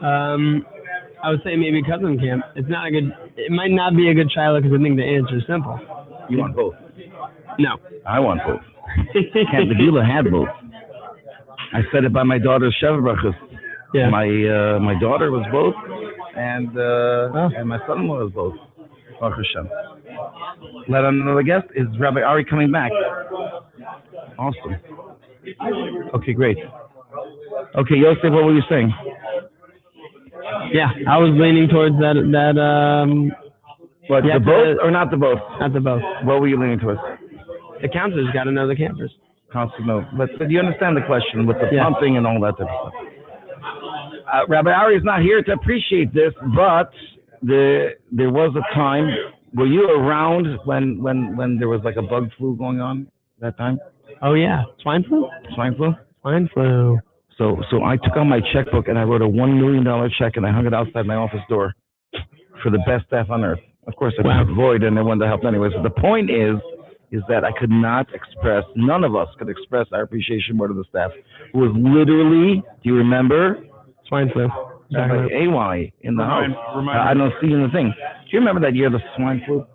E: I would say maybe cousin camp. It might not be a good challenge because I think the answer is simple.
B: You want both?
E: No.
B: I want both. Camp Nageela had both. I said it by my daughter's Sheva Brachos.
E: Yeah.
B: My daughter was both, and my son-in-law was both. Baruch Hashem. Let another guest. Is Rabbi Ari coming back? Awesome. Okay, great. Okay, Yosef, what were you saying?
E: Yeah, I was leaning towards that.
B: What, the both or not the both?
E: Not the both.
B: What were you leaning towards?
E: The counselors got to know the campers.
B: Counselors know. But you understand the question with the pumping and all that type of stuff. Rabbi Ari is not here to appreciate this, but there was a time. Were you around when there was like a bug flu going on that time?
E: Oh yeah, swine flu.
B: Swine flu.
E: Swine flu.
B: So I took out my checkbook and I wrote a $1 million check and I hung it outside my office door for the best staff on earth. Of course, I put void and they wanted to help anyways. But the point is that I could not express. None of us could express our appreciation more to the staff, who was literally. Do you remember?
E: Swine flu.
B: Like AY in the house. I don't see in the thing. Do you remember that year, the swine flu?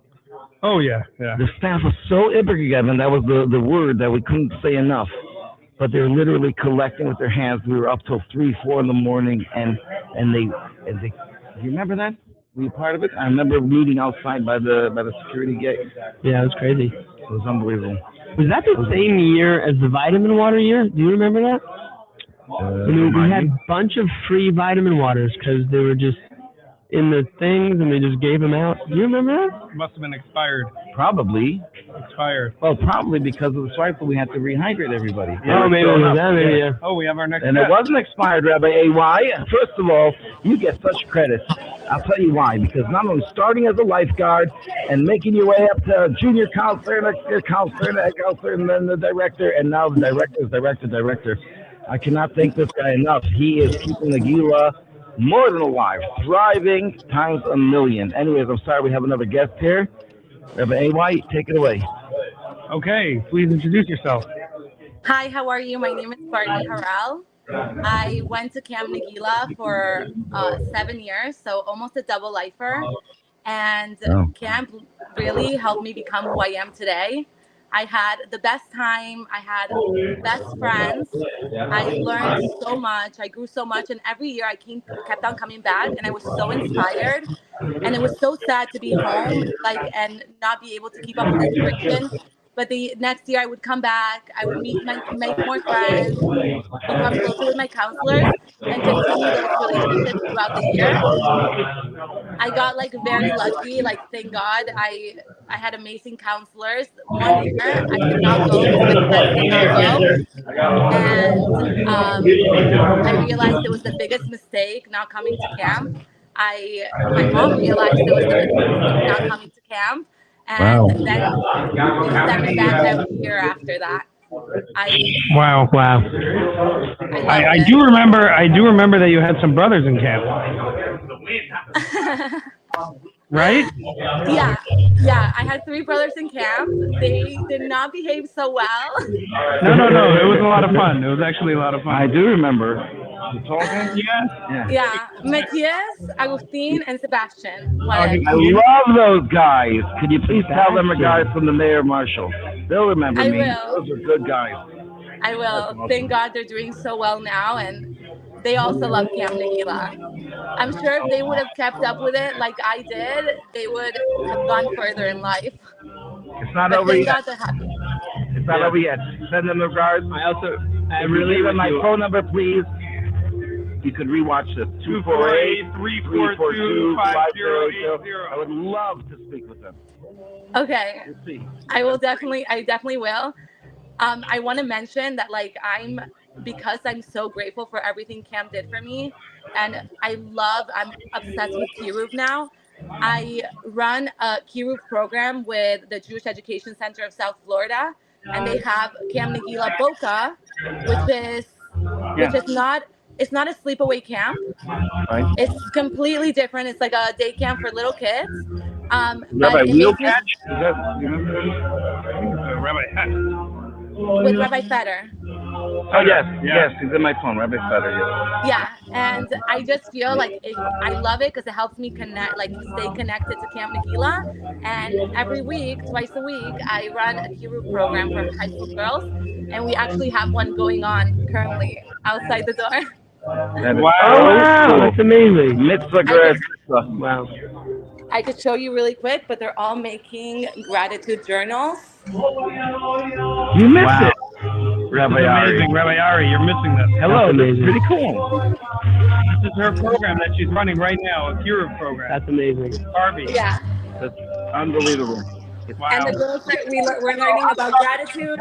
A: Oh, yeah.
B: The staff was so ibrigam, and that was the word that we couldn't say enough. But they were literally collecting with their hands. We were up till 3, 4 in the morning, and they. Do you remember that? Were you part of it? I remember meeting outside by the security gate.
E: Yeah, it was crazy.
B: It was unbelievable.
E: Was that the same year as the vitamin water year? Do you remember that? We had a bunch of free vitamin waters because they were just in the things and they just gave them out. Do you remember that?
H: It must have been expired.
B: Probably.
H: Expired.
B: Well, probably because of the swine flu, we had to rehydrate everybody.
E: Oh, maybe it was that. Maybe, yeah.
H: Oh, we have our next
B: And
H: guest.
B: it wasn't expired, Rabbi AY. First of all, you get such credit. I'll tell you why. Because not only starting as a lifeguard and making your way up to junior counselor, next year counselor, and head counselor, and then the director, and now the director. I cannot thank this guy enough. He is keeping Nageela more than alive, thriving times a million. Anyways, I'm sorry we have another guest here. Rabbi AY, take it away.
H: Okay, please introduce yourself.
I: Hi, how are you? My name is Barney Harrell. I went to Camp Nageela for 7 years, so almost a double lifer. And camp really helped me become who I am today. I had the best time. I had best friends. I learned so much. I grew so much. And every year I kept on coming back, and I was so inspired. And it was so sad to be home, and not be able to keep up with the tradition. But the next year I would come back, I would make more friends, become closer with my counselors, and continue those relationships throughout the year. I got like very lucky. Like, thank God, I had amazing counselors. One year I could not go because my friends did not go, and I realized it was the biggest mistake not coming to camp. My mom realized it was the biggest mistake not coming to camp, and then she sent me back every year after that.
H: Wow.
I: I loved
H: I
I: it.
H: do remember that you had some brothers in camp, right?
I: Yeah, I had 3 brothers in camp. They did not behave so well.
H: No. It was a lot of fun. It was actually a lot of fun.
B: I do remember. The tall guy?
H: Yeah.
I: Yeah, Matthias, Agustin, and Sebastian.
B: I love those guys. Could you please tell them a guy from the mayor marshal? They'll remember
I: I
B: me.
I: will.
B: Those are good guys.
I: I will. Thank God they're doing so well now, and they also love Camp Nageela. I'm sure if they would have kept up with it like I did, they would have gone further in life.
B: It's not
I: But
B: over
I: thank
B: yet.
I: God they're happy.
B: It's not over yet. Send them regards.
E: I
B: If
E: really
B: you give them my
E: you.
B: phone number, please. You could rewatch this. 248-342-5080. I would love to speak with them.
I: Okay,
B: Let's see.
I: I definitely will. I want to mention that because I'm so grateful for everything camp did for me, and I'm obsessed with Kiruv now. I run a Kiruv program with the Jewish Education Center of South Florida, and they have Camp Nageela Boca, which is not it's not a sleepaway camp.
B: Right.
I: It's completely different. It's like a day camp for little kids. But
B: Rabbi
I: it makes me
B: Wheelcatch? Is that, you remember?
H: Rabbi Hatch.
I: with Rabbi Feder.
B: Oh, yes. He's in my phone. Rabbi Sutter, yes.
I: Yeah, and I just feel like I love it because it helps me stay connected to Camp Nageela. And every week, twice a week, I run a Kiruv program for high school girls, and we actually have one going on currently outside the door.
E: Wow, that's amazing.
B: Mitzvah grad.
E: Wow.
I: I could show you really quick, but they're all making gratitude journals.
B: You missed it. Rabbi Ari.
H: Amazing, Rabbi Ari, you're missing this.
B: Hello,
E: That's
B: that's pretty cool.
H: This is her program that she's running right now, a Kiruv program.
E: That's amazing.
H: Harvey.
I: Yeah.
B: That's unbelievable.
H: Wow.
G: And the girls that we're learning about gratitude.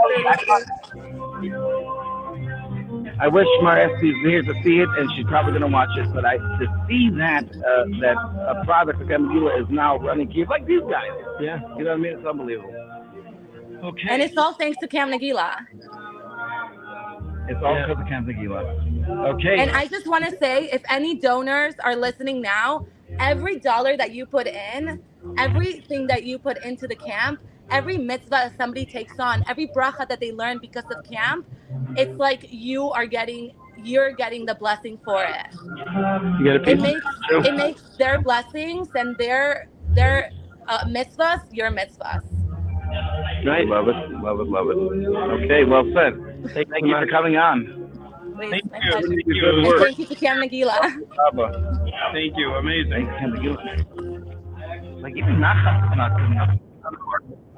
B: I wish Marie's here to see it, and she's probably going to watch it. But to see that a product like Nageela is now running Kiruv, like these guys.
E: Yeah.
B: You know what I mean? It's unbelievable.
H: Okay.
I: And it's all thanks to Camp Nageela.
B: It's all because of Camp Nageela. Okay.
I: And I just want to say, if any donors are listening now, every dollar that you put in, everything that you put into the camp, every mitzvah that somebody takes on, every bracha that they learn because of camp, it's like you're getting the blessing for it.
E: You get a piece.
I: It makes their blessings and their mitzvahs your mitzvahs.
B: Right. Love it. Okay, well said. Thank you for coming on.
I: Please,
H: Thank
I: my
H: you.
I: pleasure.
H: Thank you.
I: And thank you to Camp Nageela.
H: Thank you. Amazing.
B: Thank you, Camp Nageela. Like even Nachas is not good enough.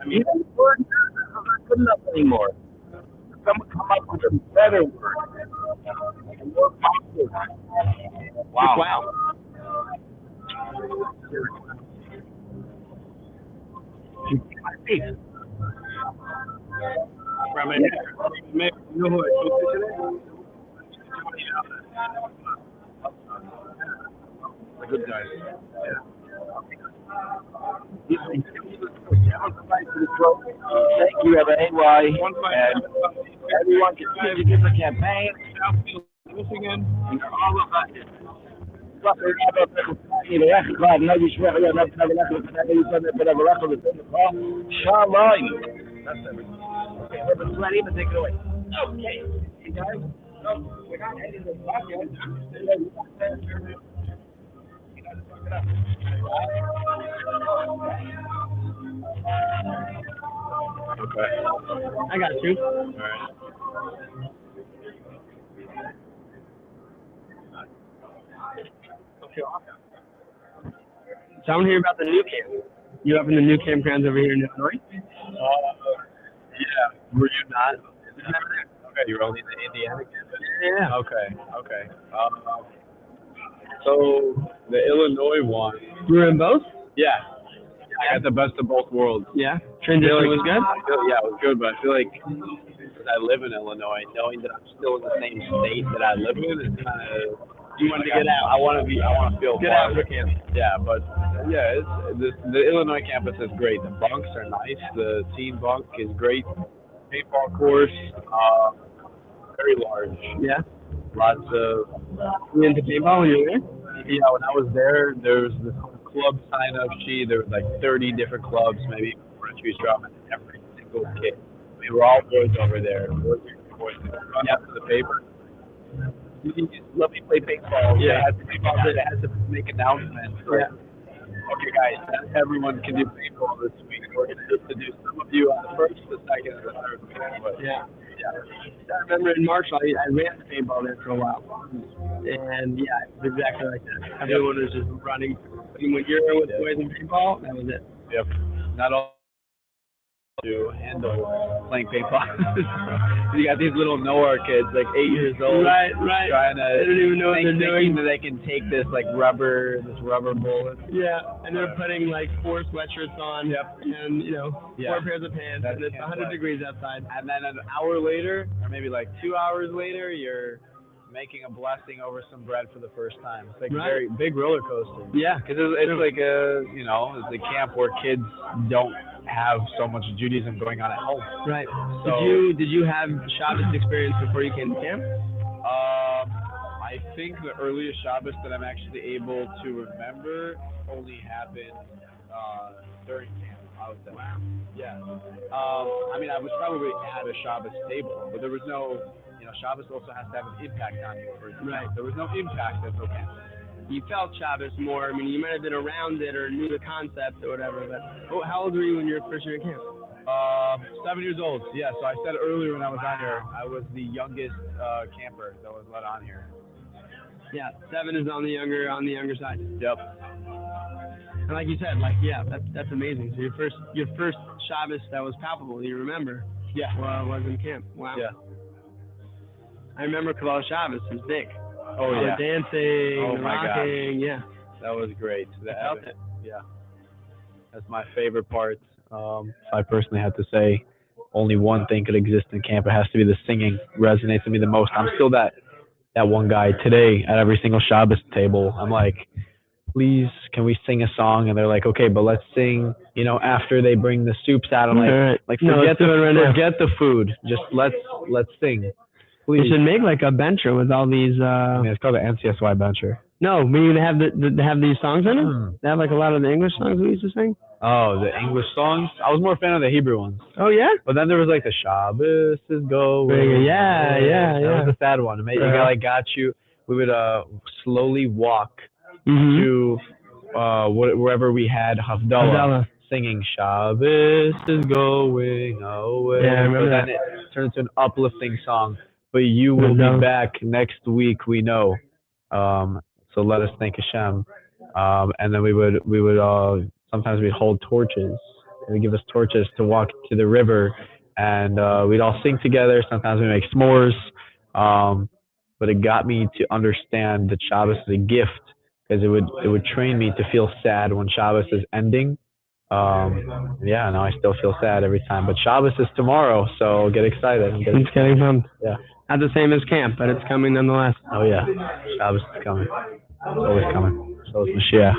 B: I mean, even word is not good enough anymore. Someone come up with a better word. A more positive. Wow.
H: Rabbi, you know who I spoke to today?
B: The good guys. Thank you, Rabbi AY. And everyone continue to give the campaign.
H: Michigan.
B: And all of us. Shalom. That's everything. Okay, let's let him take it away. Okay. You guys, no, we're not ending this podcast. You guys talk it up.
E: Okay. I got you.
H: All right.
E: Okay, awesome. So I want to hear about the new camp. You up in the new campgrounds over here in Illinois?
C: Were you not? Okay, you were only in the Indiana campus?
E: Yeah.
C: Okay. So the Illinois one.
E: You were in both?
C: Yeah. I got the best of both worlds.
E: Yeah. Transition was good?
C: Yeah, it was good, but I feel like because I live in Illinois, knowing that I'm still in the same state that I live in is kind of.
E: You wanted to get out.
C: I want to feel
E: Get
C: part
E: out
C: of
E: of camp.
C: Yeah, but yeah, the Illinois campus is great. The bunks are nice. The team bunk is great. Paintball course, very large.
E: Yeah.
C: Lots of.
E: You into paintball when you were there?
C: Yeah, when I was there, there was this whole club sign-up sheet. There was like 30 different clubs, maybe more to choose from, and every single kid. We were all boys over there. Boys. Run up to the paper. Let me play paintball.
E: Yeah.
C: They had to make announcements. Like, okay, guys, everyone can do paintball this week. We're going to do some of you on the first, the second, and the third week. But,
E: Yeah. I remember in Marshall, I ran the paintball there for a while. And yeah, it's exactly like that. Everyone was just running. And when you're with boys in paintball, that was it.
C: Yep. Not all to handle playing paintball. You got these little nowhere kids, like 8 years old,
E: Right.
C: trying to.
E: They don't even know what they're doing.
C: That they can take this rubber bullet.
E: Yeah, and they're putting like 4 sweatshirts on.
C: Yep.
E: And 4 pairs of pants,
C: That's
E: and it's 100 degrees outside.
C: And then an hour later, or maybe 2 hours later, you're making a blessing over some bread for the first time. It's like a very big roller coaster.
E: Yeah,
C: because it's like it's a camp where kids don't have so much Judaism going on at home.
E: Right.
C: So,
E: did you have Shabbos experience before you came to camp?
C: I think the earliest Shabbos that I'm actually able to remember only happened during camp. I would say. Yeah. I mean, I was probably at a Shabbos table, but there was no. Shabbos also has to have an impact on you. Right. There was no impact at camp.
E: You felt Shabbos more. I mean, you might have been around it or knew the concept or whatever. But how old were you when you were first year in camp?
C: 7 years old. Yeah. So I said earlier when I was on here, I was the youngest camper that was let on here.
E: Yeah, 7 is on the younger side.
C: Yep.
E: And like you said, that's amazing. So your first Shabbos that was palpable, you remember?
C: Yeah.
E: Was in camp. Wow.
C: Yeah.
E: I remember Kabbalah Shabbos. It was big.
C: Oh yeah.
E: The dancing,
C: oh
E: the
C: my
E: rocking,
C: gosh.
E: yeah.
C: That was great.
E: I felt it.
C: Yeah. That's my favorite part. I personally have to say, only one thing could exist in camp. It has to be the singing. Resonates with me the most. I'm still that one guy today at every single Shabbos table. I'm like, please, can we sing a song? And they're like, okay, but let's sing, after they bring the soups out. I'm forget the food. Just let's sing. Please.
E: You should make a bencher with all these.
C: It's called the NCSY bencher.
E: No, meaning they have these songs in it. They have a lot of the English songs we used to sing.
C: Oh, the English songs. I was more a fan of the Hebrew ones.
E: Oh yeah.
C: But then there was the Shabbos is going.
E: Yeah.
C: That was a sad one. Got you. We would slowly walk to wherever we had Havdalah. Singing Shabbos is going away.
E: Yeah, I remember
C: then it turned into an uplifting song. But you will be back next week, we know. So let us thank Hashem. And then we would sometimes we'd hold torches. They would give us torches to walk to the river, and we'd all sing together. Sometimes we make s'mores. But it got me to understand that Shabbos is a gift, because it would train me to feel sad when Shabbos is ending. Now I still feel sad every time. But Shabbos is tomorrow, so get excited.
E: It's getting pumped.
C: Yeah.
E: Not the same as camp, but it's coming nonetheless.
C: Oh yeah, Shabbos is coming. It's always coming. So is Mashiach.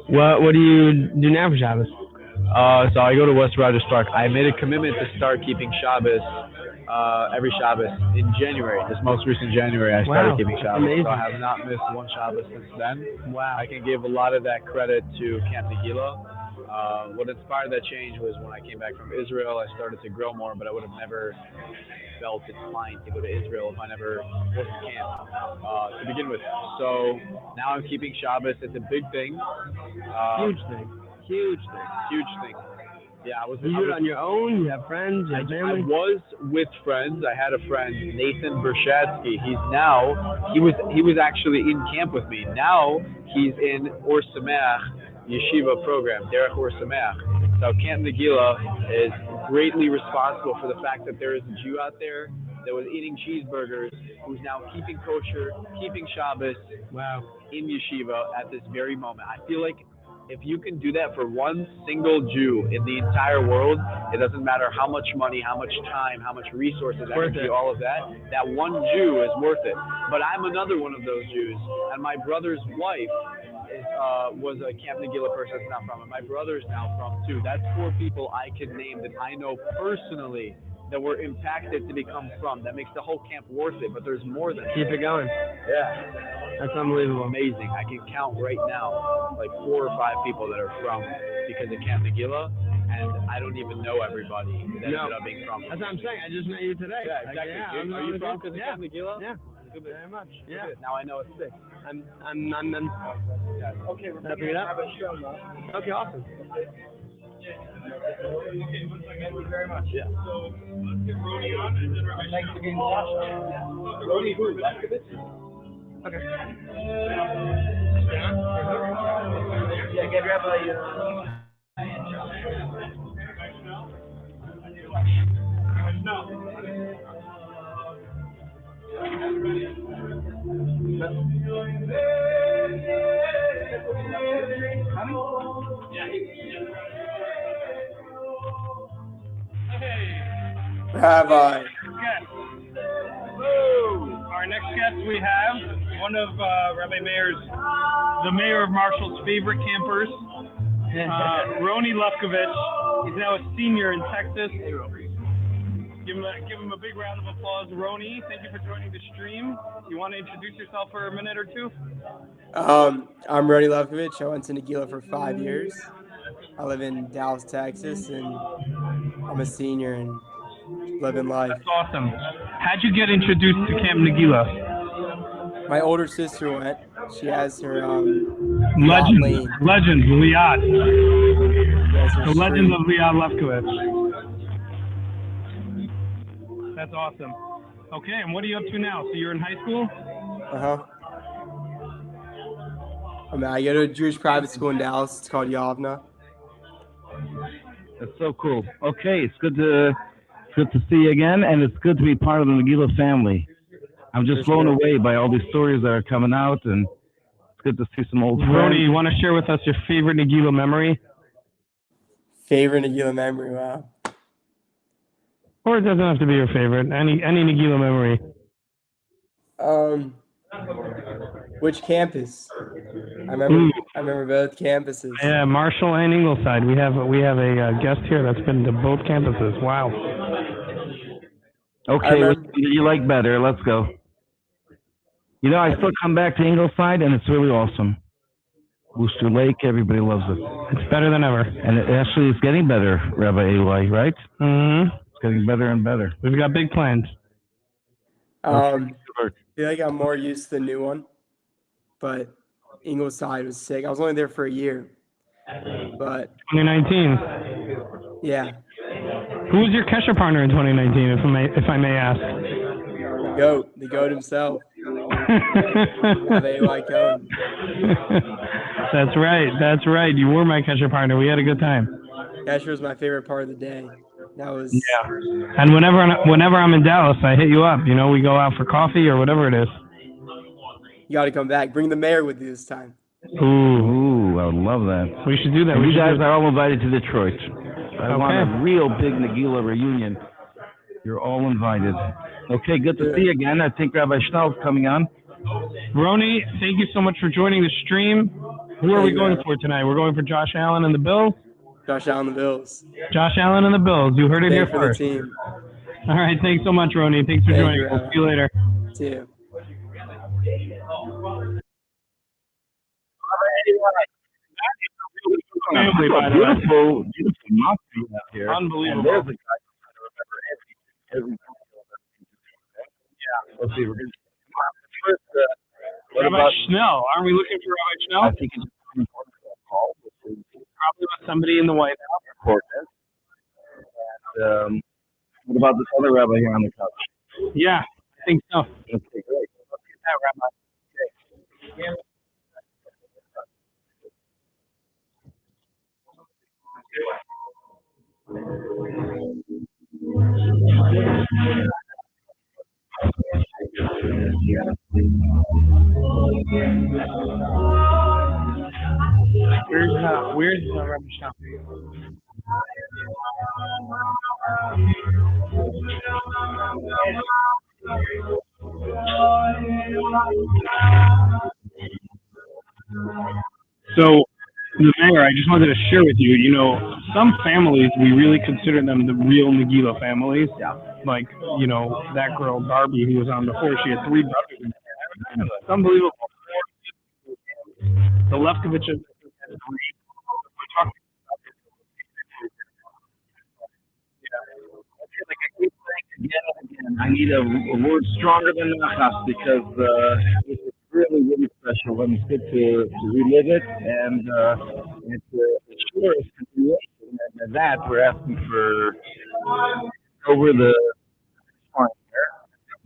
E: What do you do now for Shabbos?
C: So I go to West Rogers Park. I made a commitment to start keeping Shabbos every Shabbos in January. This most recent January, I started keeping Shabbos.
E: Amazing.
C: So I have not missed one Shabbos since then.
E: Wow.
C: I can give a lot of that credit to Camp Nageela. What inspired that change was when I came back from Israel. I started to grow more, but I would have never felt inclined to go to Israel if I never was in camp to begin with. So now I'm keeping Shabbos. It's a big thing. Huge thing. Yeah, I was.
E: You do it on your own? You have friends? You have family?
C: I was with friends. I had a friend, Nathan Bershadsky. He was actually in camp with me. Now he's in Or Sameach Yeshiva program, Derech Or Sameach. So Camp Nageela is greatly responsible for the fact that there is a Jew out there that was eating cheeseburgers who's now keeping kosher, keeping Shabbos in yeshiva at this very moment. I feel like if you can do that for one single Jew in the entire world, it doesn't matter how much money, how much time, how much resources, energy, all of that, that one Jew is worth it. But I'm another one of those Jews, and my brother's wife was a Camp Nageela person that's not from it. My brother's now from too. That's 4 people I could name that I know personally that were impacted to become from. That makes the whole camp worth it, but there's more than
E: Keep it going.
C: Yeah.
E: That's unbelievable.
C: Amazing. I can count right now like 4 or 5 people that are from because of Camp Nageela, and I don't even know everybody that ended up being from.
E: That's what I'm saying. I just met you today.
C: Yeah, exactly. Are you from because of Camp Nageela?
E: Yeah.
C: Good.
E: Very much.
C: Yeah. Now I know it's 6.
E: I'm
C: Okay, we're
E: wrapping it up. Okay, awesome.
C: Thank you very much. Yeah. So, get Roni on and then thanks for getting watched. Roni who? Lefkovitz? Okay. Yeah, get Rabbi.
E: Rabbi.
H: Our next guest we have one of Rabbi Meir's, the mayor of Marshall's favorite campers, Roni Lefkovitz. He's now a senior in Texas. Give him a big round of applause. Roni, thank you for joining the stream. You want to introduce yourself for a minute or two?
J: I'm Roni Lefkovitz. I went to Nageela for 5 years. I live in Dallas, Texas, and I'm a senior and living life.
H: That's awesome. How'd you get introduced to Camp Nageela?
J: My older sister went. She has her
H: Legend,
J: lane.
H: Liad. The
J: street.
H: legend of Liad Lefkovitz. That's awesome. Okay, and what are you up to now? So you're in high school?
J: I go to a Jewish private school in Dallas. It's called Yavna.
B: That's so cool. Okay, it's good to see you again, and it's good to be part of the Nageela family. I'm just blown away by all these stories that are coming out, and it's good to see some old friends.
H: Roni, you want to share with us your favorite Nageela memory?
J: Favorite Nageela memory? Wow.
H: Or it doesn't have to be your favorite. Any Nageela memory.
J: Which campus? I remember both campuses.
H: Yeah, Marshall and Ingleside. We have a guest here that's been to both campuses. Wow.
B: Okay, which one do you like better? Let's go. You know, I still come back to Ingleside, and it's really awesome. Booster Lake, everybody loves it.
H: It's better than ever.
B: And it actually is getting better, Rabbi Eli, right?
H: Mm-hmm.
B: It's getting better and better.
H: We've got big plans.
J: I feel like I'm more used to the new one, but Ingleside was sick. I was only there for a year, but
H: 2019.
J: Yeah.
H: Who was your Kesher partner in 2019, if I may ask?
J: The goat himself. Rabbi Eli Cohen.
H: That's right. You were my Kesher partner. We had a good time.
J: Kesher was my favorite part of the day. That was
H: And whenever I'm in Dallas, I hit you up. You know, we go out for coffee or whatever it is.
J: You got to come back. Bring the mayor with you this time.
B: Ooh, I would love that.
H: We should do that.
B: You guys are all invited to Detroit. I want a real big Nageela reunion. You're all invited. Okay, good to see you again. I think Rabbi Schnell's coming on.
H: Roni, thank you so much for joining the stream. Who are we going for tonight? We're going for Josh Allen and the Bills?
J: Josh Allen and the Bills.
H: Josh Allen and the Bills. You heard it here
J: for
H: first.
J: The team.
H: All right, thanks so much, Roni. Thanks for joining. We'll see you later.
J: See you.
H: Family, by the way.
B: Beautiful monster out here.
H: Unbelievable.
B: And there's a guy I remember every. Yeah. Let's see. We're going to first.
H: Rabbi Schnell. Aren't we looking for Rabbi Schnell?
B: I think it's call.
H: Probably with somebody in the White House.
B: And what about this other rabbi here on the couch?
H: Yeah, I think so.
B: Okay, great.
H: Let's get that rabbi. Okay. where's Rubbish Town? So, the mayor, I just wanted to share with you, you know, some families, we really consider them the real Nageela families.
B: Yeah.
H: Like, you know, that girl, Barbie, who was on before, she had 3 brothers. It's unbelievable. The Lefkoviches had 3. We're talking
B: Like I keep saying again and again, I need a word stronger than nachas because it's really, really special and it's good to relive it and it's sure it's continuation. And that we're asking for over the point there.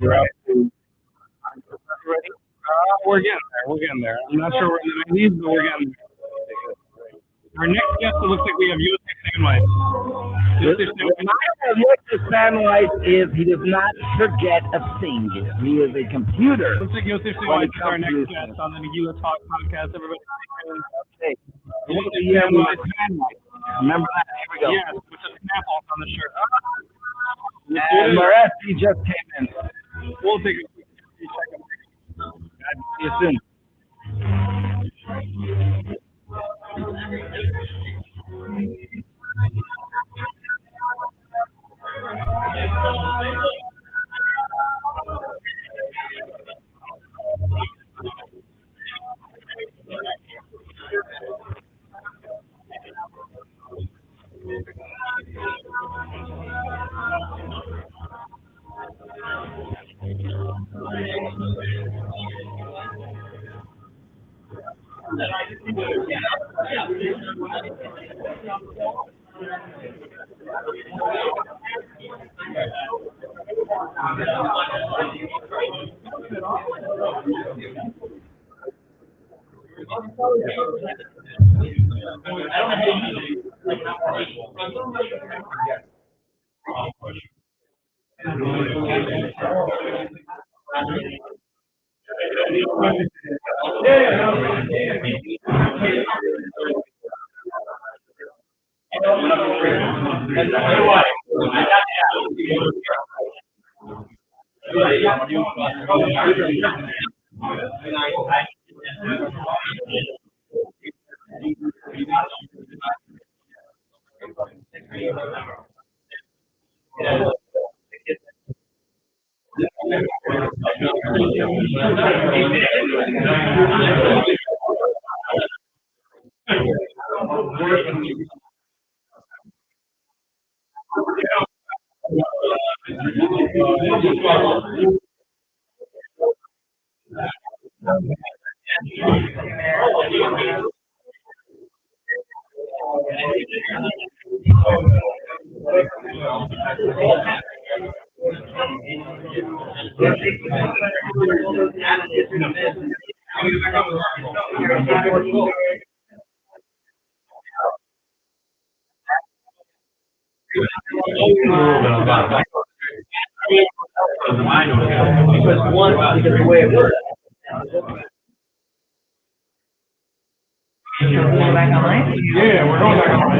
B: We're up to ready.
H: we're getting there. We're getting there. I'm not sure we're in the 90s, but we're getting there. Our next guest, it looks like we have Yosef Sandweiss. Yosef Sandweiss.
B: Yosef Sandweiss is, he does not forget a thing. He is a computer.
H: Looks like Yosef Sandweiss is our next guest on the Nageela Talk podcast. Everybody stay tuned.
B: Okay.
H: Yosef Sandweiss.
B: Remember that? Here we go.
H: Yes, with the snapples on the shirt.
B: And Moresti just came in.
H: We'll take a quick 3-second break.
B: See you soon.
H: Yeah, we're going back on.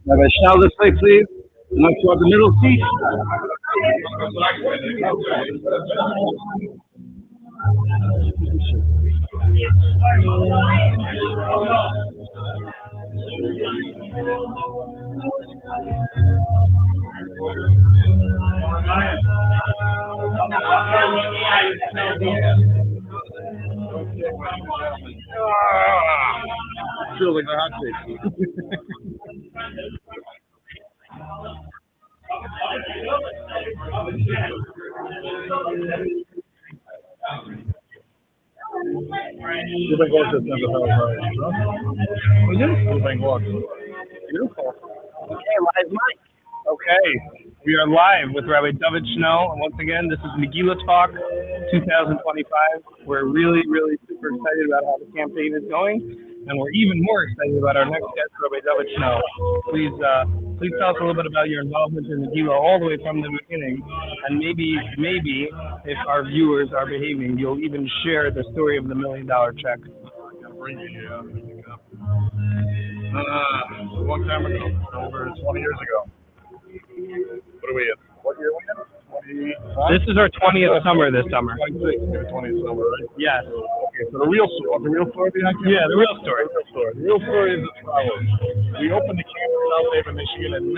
B: Rabbi Shal, this way, please. Not toward the middle seat. Feels like a hot seat. You think what's this You think what? Beautiful.
H: Okay, live mic. Okay, we are live with Rabbi David Schnell, and once again, this is Nageela Talk 2025. We're really, really super excited about how the campaign is going, and we're even more excited about our next guest, Rabbi David Schnell. Please tell us a little bit about your involvement in Nageela all the way from the beginning, and maybe if our viewers are behaving, you'll even share the story of the $1 million check.
K: A long time ago, over 20 years ago. What are we in? What year are we in? 20.
H: This is our 20th summer this summer.
K: 26, 20th summer, right?
H: Yes.
K: Okay, so the real story behind campus?
H: Yeah, the real story.
K: The real story is as follows. We opened the campus in South Haven, Michigan in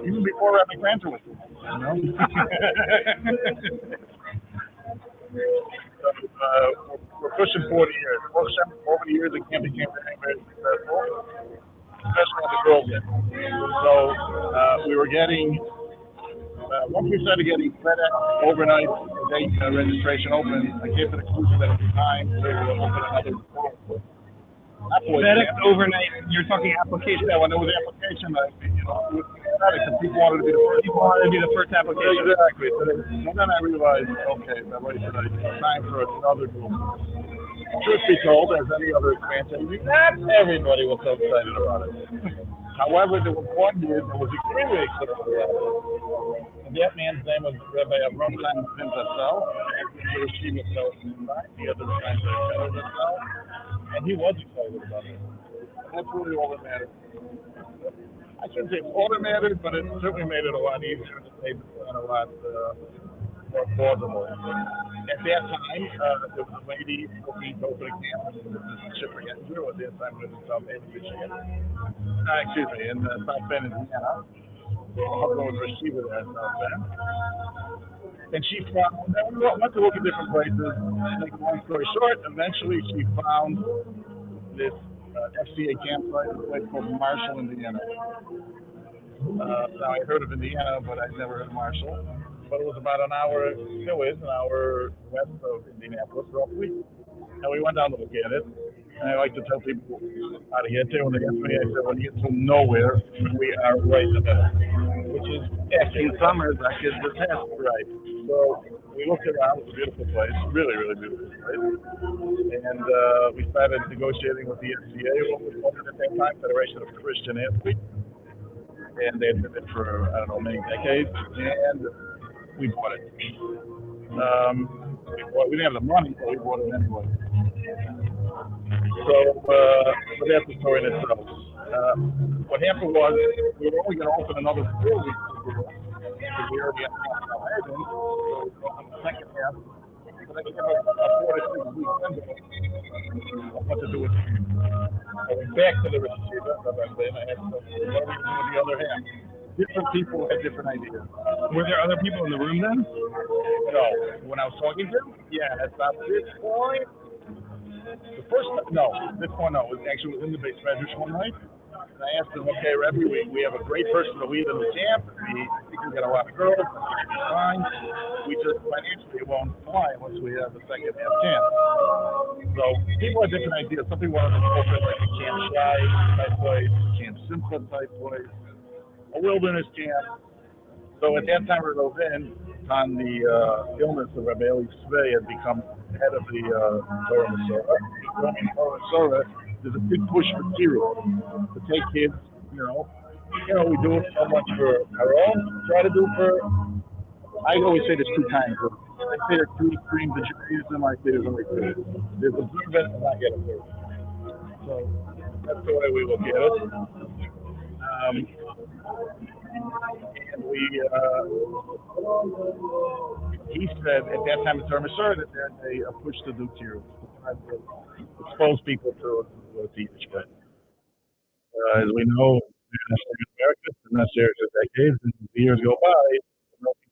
K: 1987. Even before Rabbi Granter was born, you know? We're pushing 40 years. Over the years, the camp became very, very successful, especially on the girls' end. So we were getting, once we started getting FedEx overnight day registration open, I came to the conclusion that it was time to open another school.
H: FedEx overnight, you're talking application.
K: Yeah, when there was an application, because people wanted to be the first.
H: People wanted to be the first application.
K: Exactly. So then I realized, okay, it's time for another group. Truth be told, as any other expansion, not everybody was so excited about it. However, there was one year that was extremely excited about it. And that man's name was Rabbi Avram Pinzasel. The Rishim himself, the other times and he was excited about it. And that's really all that mattered. I shouldn't say all that mattered, but it certainly made it a lot easier to made the plan a lot more plausible. At that time, there was a lady looking to open a campus in Schiffer Gettinger, at that time lived in South Haven, Michigan. In South Bend, Indiana. Her husband was a receiver there in South Bend. And she found, we went to look at different places. To make a long story short, eventually she found this FCA campsite in a place called Marshall, Indiana. Now I heard of Indiana, but I'd never heard of Marshall. But it was about an hour west of Indianapolis, roughly. And we went down to look at it. And I like to tell people how to get there. When they ask me, I said, when you get to nowhere, we are right in the middle. Which is, in summers, that gives the test right. So we looked around. It was a beautiful place, really, really beautiful place. And we started negotiating with the FCA, what was called at that time, Federation of Christian Athletes. And they had been there for, I don't know, many decades. And we bought it. We didn't have the money, but we bought it anyway. So that's the story in itself. What happened was we were only going to open another 4 weeks ago because we already had the so we opened the second half. But they gave us a 4 to 6 week window of what to do with it. I went back to the receiver, and I asked them, what are we going to do with the other half? Different people had different ideas.
H: Were there other people in the room then?
K: No. When I was talking to them? Yeah, at about this point. This one, no. It was actually in the base measures one night. And I asked him, okay, every week we have a great person to lead in the camp. We think we got a lot of girls. It's fine. We just financially it won't fly unless we have a second half camp. So people have different ideas. Some people want to open like a Camp Shy type place, Camp Simcha type place, a wilderness camp. So at that time we moved in, on the illness of Rabbi Eli Svei had become head of the Torah Masorah. There's a big push for Kiru to take kids, we do it so much for our own, try to do it for, I always say there's two kinds. I say there's two extremes of Judaism, I say there's only two. There's observant and not yet observant. So that's the way we look at it. And he said at that time in Torah Masorah that they pushed to do Kiru, to expose people to teach. But as we know, in America, it's been necessary for decades, and the years go by,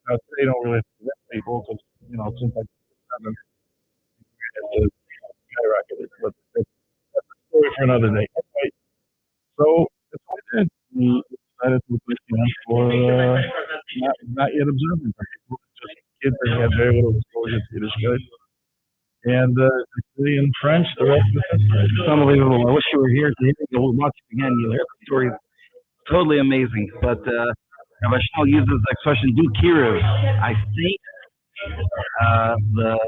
K: they don't really prevent people because, since I haven't skyrocketed. But that's a story for another day. Anyway, so that's what I did. We decided to put camp for not yet observant people, just kids that had very little exposure to Yiddishkeit. And in French, the rest of it.
B: It's unbelievable. I wish you were here to hear it. You'll watch it again. You'll hear the story. Totally amazing. But Rabbi Shmuel uses the expression "do kiruv." I think the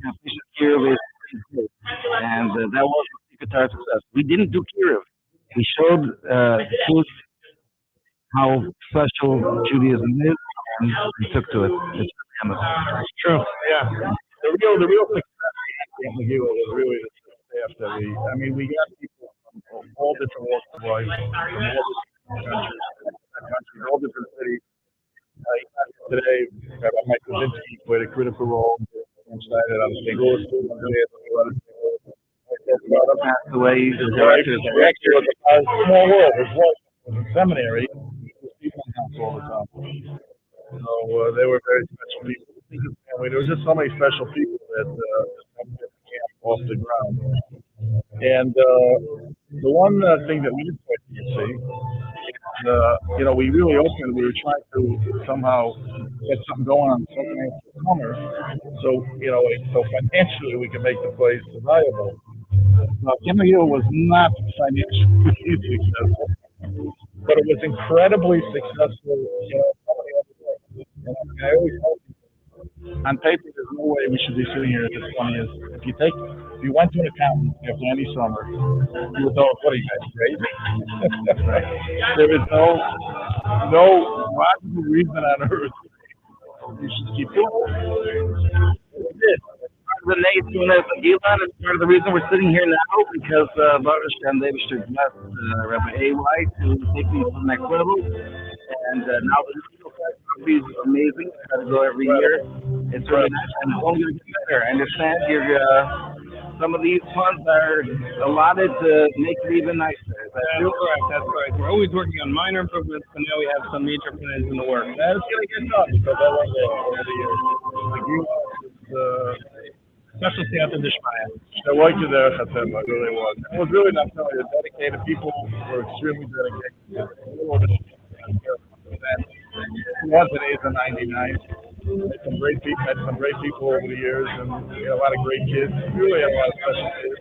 B: translation of kiruv is great, and that was the secret to our success. We didn't do kiruv. We showed the kids how special Judaism is, and we took to it.
K: It's true. Yeah. The real success of Nageela was really the staff that we got people from all different walks of life, from all different countries, all different cities. Today, Rabbi Mike Kaczynski played a critical role in started on the St. Louis school.
B: Passed away.
K: Actually, it was a small world. It was a seminary. People in house all the time. So they were very special people. There was just so many special people that helped get the camp off the ground. And the one thing that we didn't quite see, we really opened. We were trying to somehow get something going on something after the summer, so so financially we can make the place viable. Camp Nageela was not financially successful, but it was incredibly successful. I always tell people, on paper, there's no way we should be sitting here at this point. If you went to an accountant after any summer, you would know, what are you guys, crazy? There is no logical reason on earth you should keep doing it. We did.
B: The name of Nageela is part of the reason we're sitting here now, because Baruch and David blessed Rabbi A.Y. to take me to the next level. And now the property is amazing. I try to go every year. It's really nice, and it's only going to get better. I understand some of these funds are allotted to make it even nicer.
E: That's correct. That's correct. We're always working on minor improvements, but now we have some major plans in the works.
K: That's going to get done because I love it over the years.
E: Special Siyata Dishmaya.
K: I like you there, Chatem. I really was. It was really not telling you. Dedicated people were extremely dedicated. It was an 8 and 99. Met some great people over the years, and we had a lot of great kids. We really had a lot of special kids.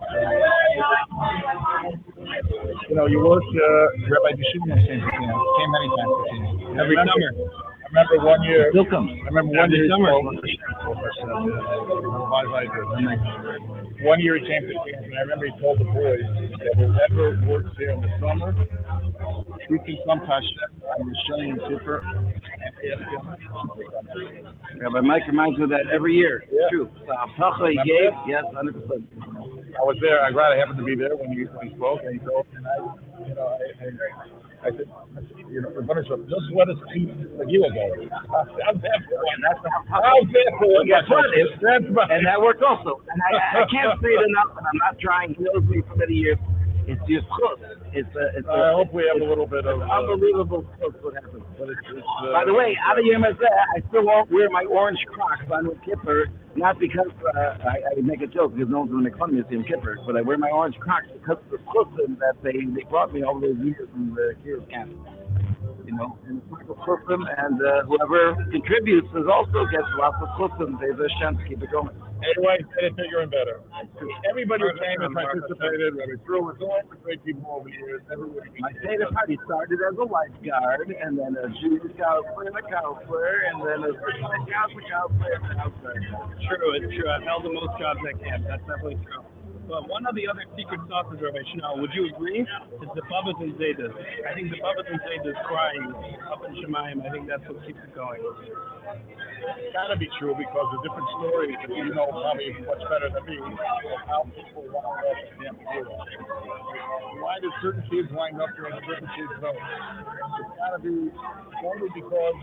K: You work. Rabbi Yeshua came many times to camp.
E: Every summer.
K: I remember one year.
B: Still comes.
K: I remember one year.
E: Summer.
K: One year he came to camp, and I remember he told the boys that whoever works here in the summer, we can come to Hashem on the Shani and Kippur.
B: Rabbi Mike reminds me of that every year.
K: Yeah.
B: True. He gave, yes, 100%.
K: I was there. I happened to be there when he spoke, and he told me, I said, just let us see Nageela go. How's that for
B: and that worked also. And I can't say it enough, and I'm not trying. He knows me for many years. It's your chus.
K: I hope we have a little bit of.
B: Unbelievable chus what happens.
K: But it's,
B: By the way, out of Yom I still won't wear my orange Crocs on Yom Kippur, not because I make a joke because no one's going to make fun of me at Yom Kippur, but I wear my orange Crocs because of the chutzim that they brought me all those years from the kids camp. You know, and it's like a chutzim, and whoever contributes is also gets lots of chutzim. There's a chance to keep it going.
K: Anyway, it's bigger and better. Everybody who came and participated, Rabbi Drew was all the great people over the years. Everybody.
B: My Seder party started as a lifeguard, and then a Jewish counselor, and a counselor, and then a Catholic counselor, and a counselor.
H: True, it's true. I've held the most jobs at camp. That's definitely true. But one of the other secret sauces, Rabbi Chanel, would you agree? Is the Babas and Zaydas. I think the Babas and Zaydas crying up in Shemayim. I think that's what keeps it going.
K: It's got to be true because the different stories that you know probably much better than me of how people wind up in Camp Megillah. Why did certain kids wind up there and certain kids don't? It's got to be only because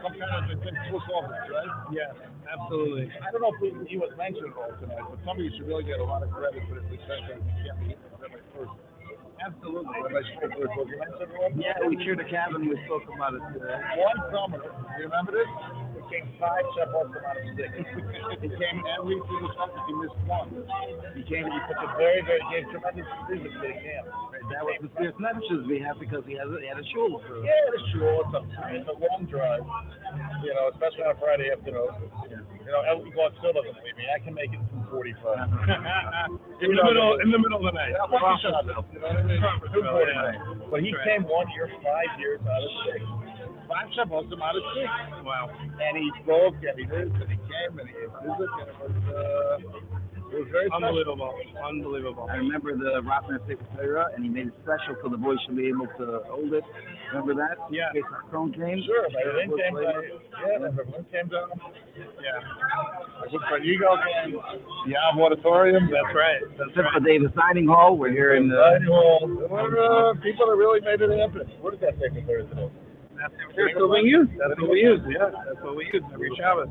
K: sometimes it's Swiss office, right?
H: Yes, absolutely.
K: I don't know if he was mentioned at all tonight, but some of you should really get a lot of credit for this success in Camp Megillah first.
H: Absolutely.
K: When I spoke with was it mentioned at all?
B: Yeah, we shared a cabin. We spoke about it.
K: One summer, do you remember this? It came 5 Shabbos out of 6. He came every single Shabbos. He missed one. He came and he put the very, very gave tremendous service to the camp.
B: That was the serious messages we had because he had a shul.
K: Yeah, it's true. It's a long drive. You know, especially on a Friday afternoon. You know, Elton God still doesn't believe me. I can make it 2:45.
H: in the middle of the night.
K: You know what I mean? 2:49. But he came 1 year, 5 years out of 6. 5 Shabbos out of 6.
H: Wow.
K: And he spoke, and he did, and he came, and he visited, and it was very
H: unbelievable. Unbelievable.
B: I remember the Rottner Torah, and he made it special so the boys should be able to hold it. Remember that?
H: Yeah.
B: In case our phone came.
K: Sure, Lynn came down. Yeah, Lynn came down. Yeah. I good friend Hugo came. The Auditorium.
H: That's right.
B: That's for David Signing Hall. We're here in the
K: Signing Hall. People that really made it happen. What did that say for Thursday?
H: That's what we use. That's what we use. Yeah, that's what we use every Shabbos.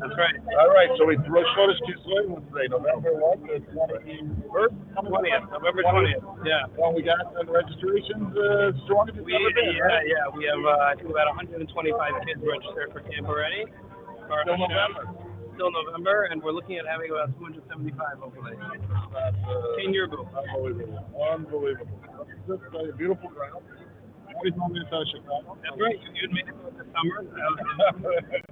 H: That's right.
K: All right, so we Rosh Chodesh Kislev, what's today? November what? The 21st?
H: 20th. November 20th. Yeah.
K: Well, we got registrations strong as it's ever been, right?
H: Yeah. We have I think about 125 kids registered for camp already.
K: Still November.
H: Still November, and we're looking at having about 275 hopefully.
K: That's
H: Unbelievable.
K: Unbelievable. Just a beautiful ground. Always want me to touch Chicago.
H: That's right. You made it this summer.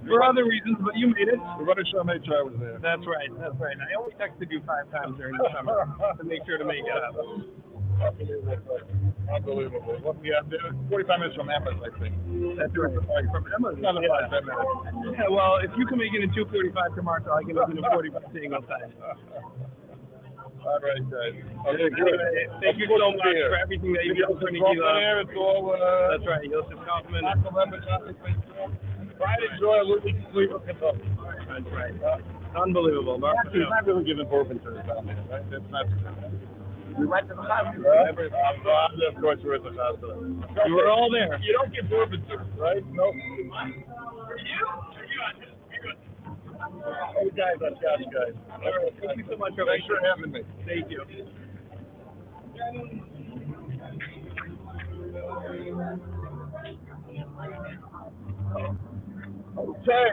H: For other reasons, but you made it.
K: We're going to show make sure I was there.
H: That's right. That's right. I only texted you 5 times during the summer to make sure to make it up.
K: Unbelievable. What we have there? 45 minutes from Emma's, I think.
H: That's right.
K: From Emma's? Not 5 minutes.
H: Yeah, well, if you can make it in 2:45 to Marshall, I can make it in 45 single time.
K: All right, guys. Okay, good.
H: Thank you so much for everything that you've done for Nageela.
K: It's all,
H: that's right, Yosef Kaufman.
K: Try to enjoy a little bit of sleep in Kentucky.
H: That's right. Unbelievable.
K: He's not really giving bourbon to us down there, right? That's not true.
B: We went to the hospital.
K: Of course, we're at the hospital.
H: You were all there.
K: You don't get bourbon to us, right? No. Hey guys, that's guys. All right,
H: thank you so much for
K: having me.
H: Thank you.
K: Okay.